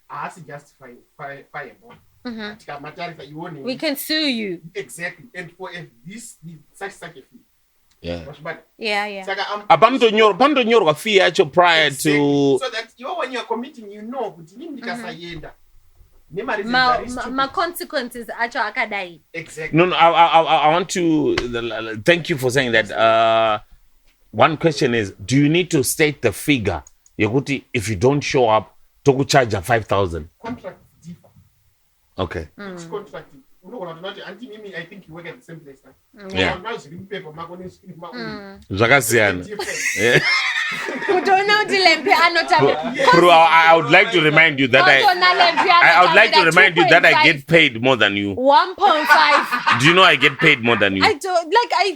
Speaker 4: asi justify fireable.
Speaker 2: We can sue you.
Speaker 4: Exactly. And for this such a fee.
Speaker 2: Yeah.
Speaker 3: Pantonyorwa fee yacho prior to.
Speaker 4: So that when you're committing, you know,
Speaker 2: my consequences actually akadai.
Speaker 4: Exactly.
Speaker 3: No, I want to thank you for saying that. One question is, do you need to state the figure? Yakuti, if you don't show up, toku charge 5,000.
Speaker 4: Contract differ.
Speaker 3: Okay.
Speaker 4: Each contract I think you work at the same place.
Speaker 3: Yeah.
Speaker 4: Now it's in paper,
Speaker 3: Zvakasiyana. Yeah.
Speaker 2: Kutona kuti Lampy anotamba.
Speaker 3: Puru, I would like to remind you that I would like to remind you that I get paid more than you.
Speaker 2: 1.5.
Speaker 3: Do you know I get paid more than you?
Speaker 2: I don't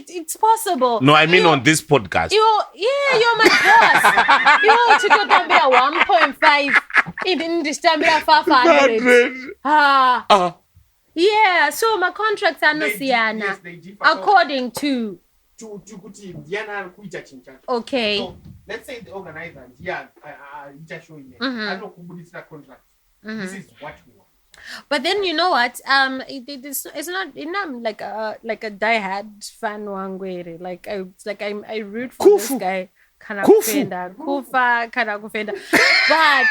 Speaker 2: it's possible.
Speaker 3: No, I mean on this podcast.
Speaker 2: You're my boss. You chitotambira 1.5. Indistambira 500. Yeah, so my contracts are not siyana.
Speaker 4: Yes, they differ.
Speaker 2: According to okay.
Speaker 4: So let's say the organizer, just show you. I don't contract. This is what we want.
Speaker 2: But then you know what? It's not like a diehard fan wangwere. Like I root for this guy. Kana kufenda, kufa, kana kufenda. But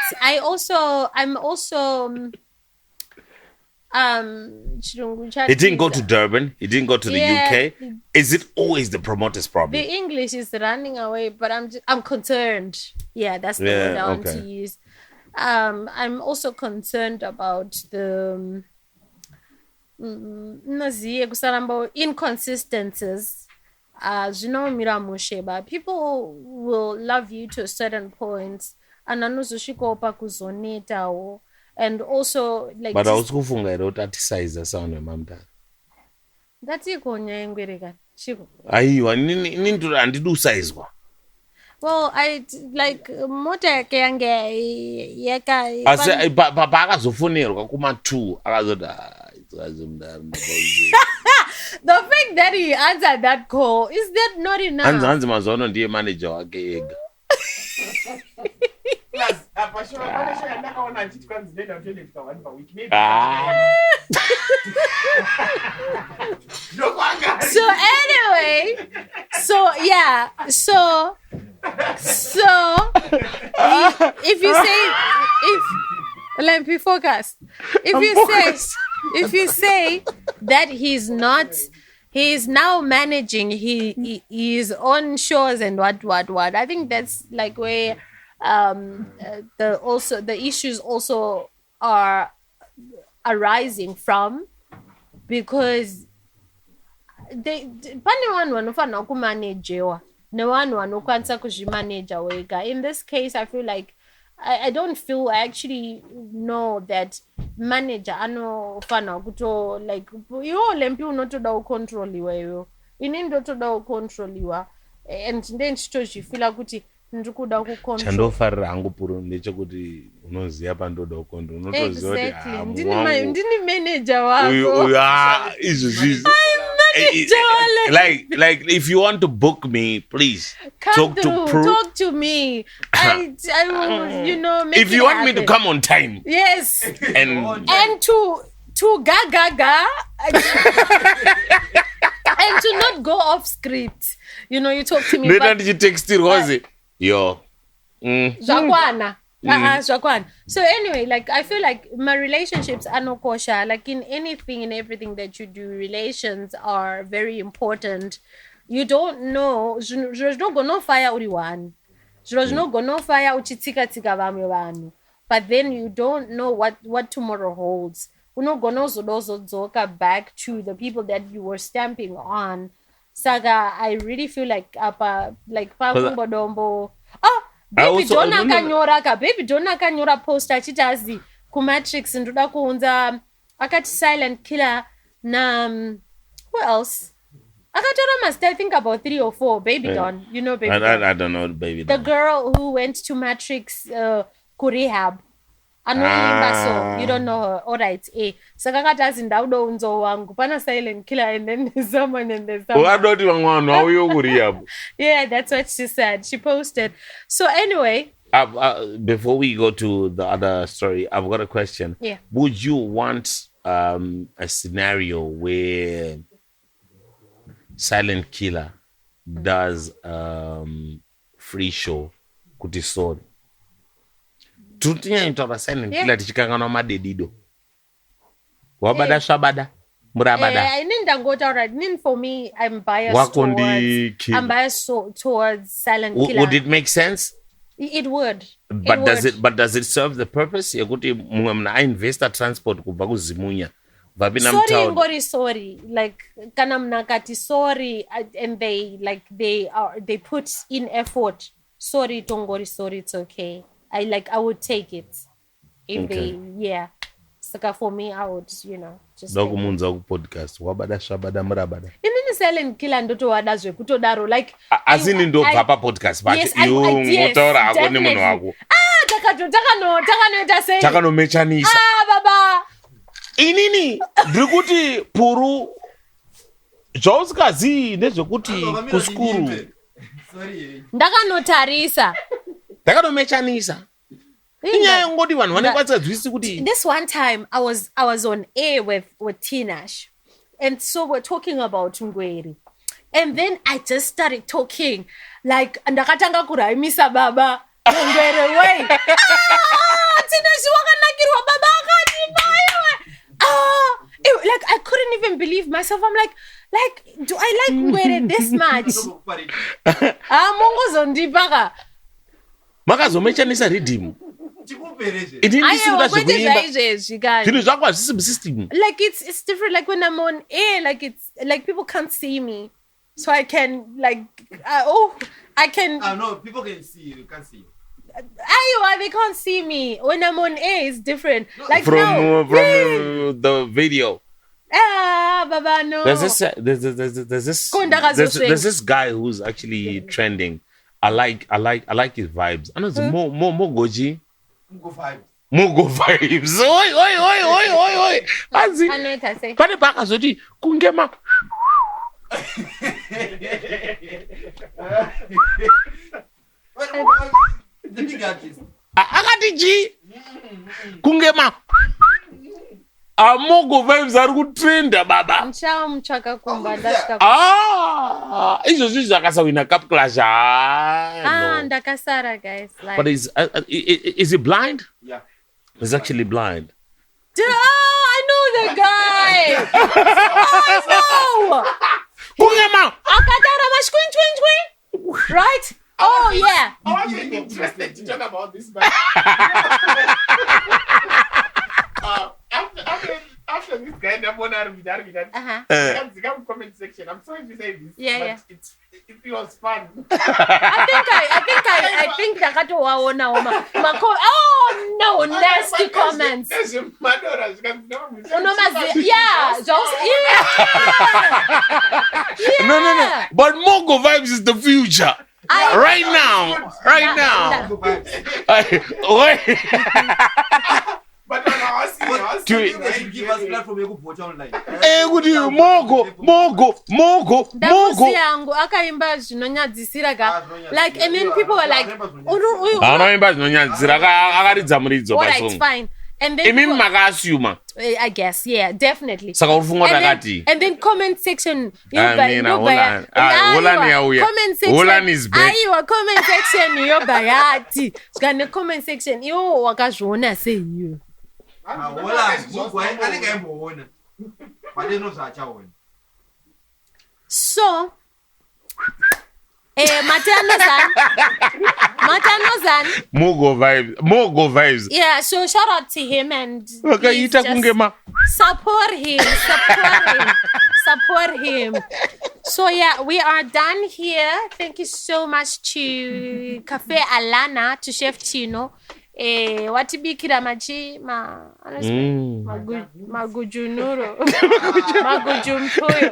Speaker 2: I'm also
Speaker 3: He didn't go to Durban. He didn't go to the UK. Is it always the promoter's problem?
Speaker 2: The English is running away, but I'm concerned. Yeah, that's the word I want to use. I'm also concerned about the inconsistencies. People will love you to a certain point, and and also like.
Speaker 3: But I was kufunga rota size sound mamda.
Speaker 2: That's ikonya engwereka. Chiko.
Speaker 3: Aiwa nindu andidu size wa.
Speaker 2: Well, I like mota yange yeka.
Speaker 3: Ase baba akazofunerwa kuma 2 akazoda
Speaker 2: The fact that he answered that call, is that not enough?
Speaker 3: Anzi mazono ndiye manager wake yega.
Speaker 2: So anyway, if you say Lampy focus, if you say that he's now managing his own shows and what, I think that's like where the issues also are arising from, because pane vanhu vanofanira kumanagewa nevanhu vanokwanisa kuzvimanager wega. In this case, I feel like I actually know that manager anofanira kuto like Lampy unotoda kucontroliwa iwewe, ini ndotoda kucontroliwa, and then chitozvifila kuti ndikuda kucontrol.
Speaker 3: Chandofarira hangu Puru ndechekuti unoziya pandoda kucontrol, unotoziya kuti
Speaker 2: ndini manager wako.
Speaker 3: Like if you want to book me, please talk to Puru.
Speaker 2: Talk to me. I will, make
Speaker 3: if you want me to come on time.
Speaker 2: Yes.
Speaker 3: And
Speaker 2: to ga and to not go off script. You talk to me.
Speaker 3: Later did you text it, was it? Yo.
Speaker 2: Zakwana. So anyway, like I feel like my relationships are no kosher. Like in anything and everything that you do, relations are very important. You don't know. There's no gonna fire uriwan. There's no gonna fire uchitika tika vanu. But then you don't know what tomorrow holds. Uno gonna zoka back to the people that you were stamping on. Saga, I really feel like Pakumbodombo. Baby Donna kanyora post achitazi ku Matrix ndoda kuunza akati silent killer na who else? Must I think about 3 or 4 Baby Don. Baby Don.
Speaker 3: I don't know Baby
Speaker 2: Don. The girl who went to Matrix kurehab. So you don't know her. All right. Sakakatazi ndaudo unzo wangu. Pana silent killer and then there's someone and there's someone. Yeah, that's what she said. She posted. So anyway.
Speaker 3: Before we go to the other story, I've got a question.
Speaker 2: Yeah.
Speaker 3: Would you want a scenario where silent killer does free show kutisori? Tutinya into silent killer tichikangana madedido. Wabada shabada. Murabada.
Speaker 2: For me, I'm biased towards silent killer.
Speaker 3: Would it make sense?
Speaker 2: It would.
Speaker 3: But does it serve the purpose? Yakuti mna investor transport kubva kuzimunya
Speaker 2: sorry ngori sorry like kana mnakati sorry and they put in effort sorry tongori sorry it's okay I would take it if they saka for me I would just
Speaker 3: Dokumunza ku podcast wabada shabada mrabada
Speaker 2: inini silent killer ndoto wadazwe kutodaro like
Speaker 3: azini ndo papa podcast but ngotora ako ne munhu wako takano mechanisa
Speaker 2: baba
Speaker 3: inini ndikuti Puru zvausingazivi ndezvekuti kuskuru
Speaker 2: ndakanotarisa
Speaker 3: ndakanomechanisa inyaya ngoti vanhu vanekwanisa zvisi kuti
Speaker 2: this one time I was on air with Tinash and so we're talking about Ngweri and then I just started talking like ndakatanga kuraimisa baba Ngweri way Tinash wakanakirwa baba akati baiwe like I couldn't even believe myself. I'm like do I like Ngwere this much? Mongo zondipaka.
Speaker 3: Makazomechanisa rhythm.
Speaker 2: Like it's different. Like when I'm on air, like it's like people can't see me, so I can I can.
Speaker 6: No, people can see you. You can't see you.
Speaker 2: They can't see me when I'm on air. It's different. Like
Speaker 3: from the video.
Speaker 2: Baba, no.
Speaker 3: There's this guy who's actually trending. I like his vibes. I know it's more goji. Mugo vibes. Oi. Azi. Pane baka zoti kungema.
Speaker 6: The big artist.
Speaker 3: Akati G. Kungema. Amogo vibes are kutrenda baba.
Speaker 2: Mchaka kumba ndashika.
Speaker 3: Izo zakasawina cup clash.
Speaker 2: Ndakasara guys. Like.
Speaker 3: But is he blind?
Speaker 6: Yeah.
Speaker 3: He's actually blind.
Speaker 2: I know the guy. Oh no.
Speaker 3: Kungema.
Speaker 2: Akatara mashquin. Right? Oh yeah.
Speaker 4: I wasn't interested to talk about this, but after this guy, I'm on the comment section. I'm sorry to say this, but it was fun.
Speaker 2: I think Takato waona oma. Oh no, nasty comments.
Speaker 3: No. But Mogo vibes is the future. Right now.
Speaker 4: But I see.
Speaker 6: Give us platform you go online.
Speaker 3: Mogo.
Speaker 2: yangu akaimba zvinonyadzisira ka like and then people were like
Speaker 3: anoimba zvinonyadzisira akaridza muridzo
Speaker 2: it's fine and then
Speaker 3: imi makasuma
Speaker 2: I guess definitely
Speaker 3: saka ufunga takati
Speaker 2: and then comment section
Speaker 3: Holland is back
Speaker 2: comment section yobayati skane comment section iwo wakazviona sei so Matanozan.
Speaker 3: Mogo vibes.
Speaker 2: Yeah, so shout out to him and
Speaker 3: please just
Speaker 2: support him. So yeah, we are done here. Thank you so much to Café Alana, to Chef Tino. Watibikira maji magujunuro magujumpuyo.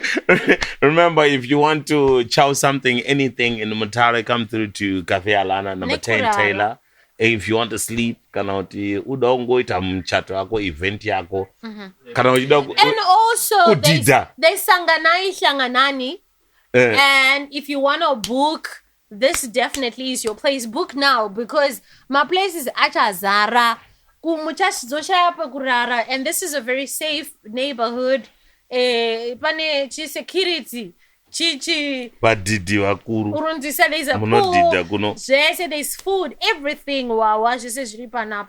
Speaker 3: Remember, if you want to chow something, anything in the Mutare, come through to Café Alana, number 10 Taylor. If you want to sleep, kana uti udongo ita mchato yako event yako. Kana udongo.
Speaker 2: And also they sanganai shanganani. And if you want to book, this definitely is your place. Book now because my place is at Zara. And this is a very safe neighborhood. Pane security.
Speaker 3: Badidi wakuru.
Speaker 2: Urundisa, there's a pool. There's food, everything.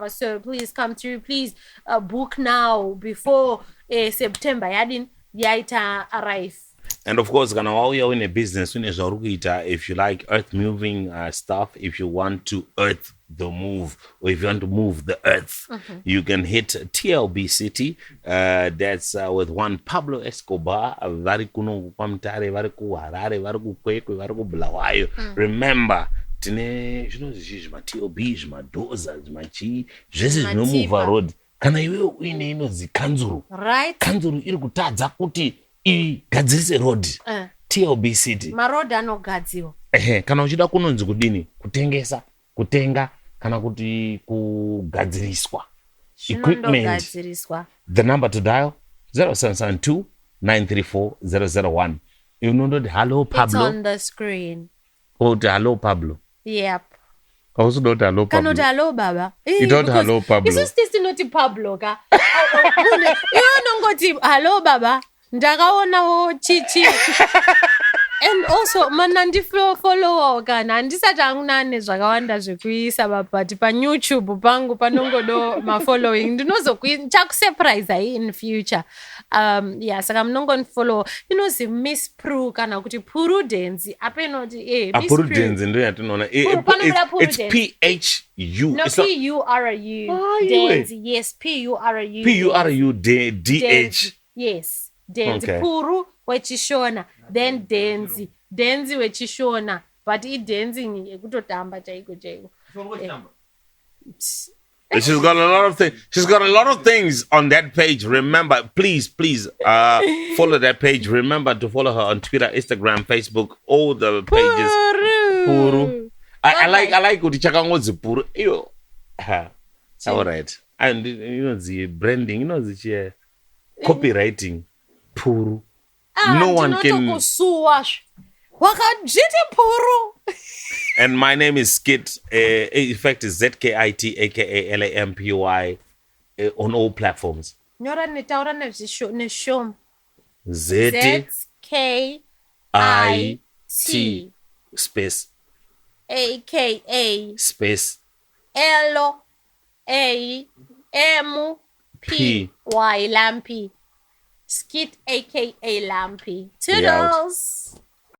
Speaker 2: So please come through. Please book now before September. Yadin yaita arrive.
Speaker 3: And of course, while you're in a business, if you like earth moving stuff, if you want to earth the move, or if you want to move the earth, you can hit TLB City. That's with one Pablo Escobar. Vari kuno kwamtare, vari ku Harare, vari ku Kwekwe, vari ku Bulawayo. Remember, tine TLB, zvimadoza, zvimachi, zvese zvinomova road. Kana iwe uine inonzi kanzuru.
Speaker 2: Right.
Speaker 3: Kanzuru iri kutadza kuti igadzirise road. TLB City.
Speaker 2: Maroad anogadziwa.
Speaker 3: Kana uchida kunonzi kudini? Kutengesa, kutenga, kana kuti kugadziriswa. Equipment. The number to dial 0772 934 001. You know that hello Pablo.
Speaker 2: It's on the screen.
Speaker 3: Oh, hello Pablo.
Speaker 2: Yep.
Speaker 3: Also not hello Pablo.
Speaker 2: Cannot hello Baba.
Speaker 3: You don't hello Pablo.
Speaker 2: Is this not Pablo ka? You don't go hello Baba. Ndakaona wo chichi. And also manandi follow kana andisati angunane zvakawanda zvekuisa but pa YouTube pangu panongodo ma following ndinozokuita surprise in future. Yeah, saka munongonfollow Miss Pru kana kuti Prudence apenoti Miss
Speaker 3: Prudence ndo yatinoona it's PHU.
Speaker 2: No, PURU. Dance. Yes, PURU.
Speaker 3: DH.
Speaker 2: Yes. Dance.
Speaker 3: Okay.
Speaker 2: Puru wechishona, then Denzi. Denzi wechishona. But I dancing ekutotamba chaiko.
Speaker 3: She's got a lot of things. She's got a lot of things on that page. Remember, please, follow that page. Remember to follow her on Twitter, Instagram, Facebook, all the pages. Puru. I like Udichakangozi Puru. Yo. All right. And the branding, the copywriting. Puru. No one can. And my name is Zkit. Effect is Zkit, aka Lampy, on all platforms. ZKIT space
Speaker 2: aka
Speaker 3: space
Speaker 2: LAMPY Lampy. Zkit aka Lampy. Toodles.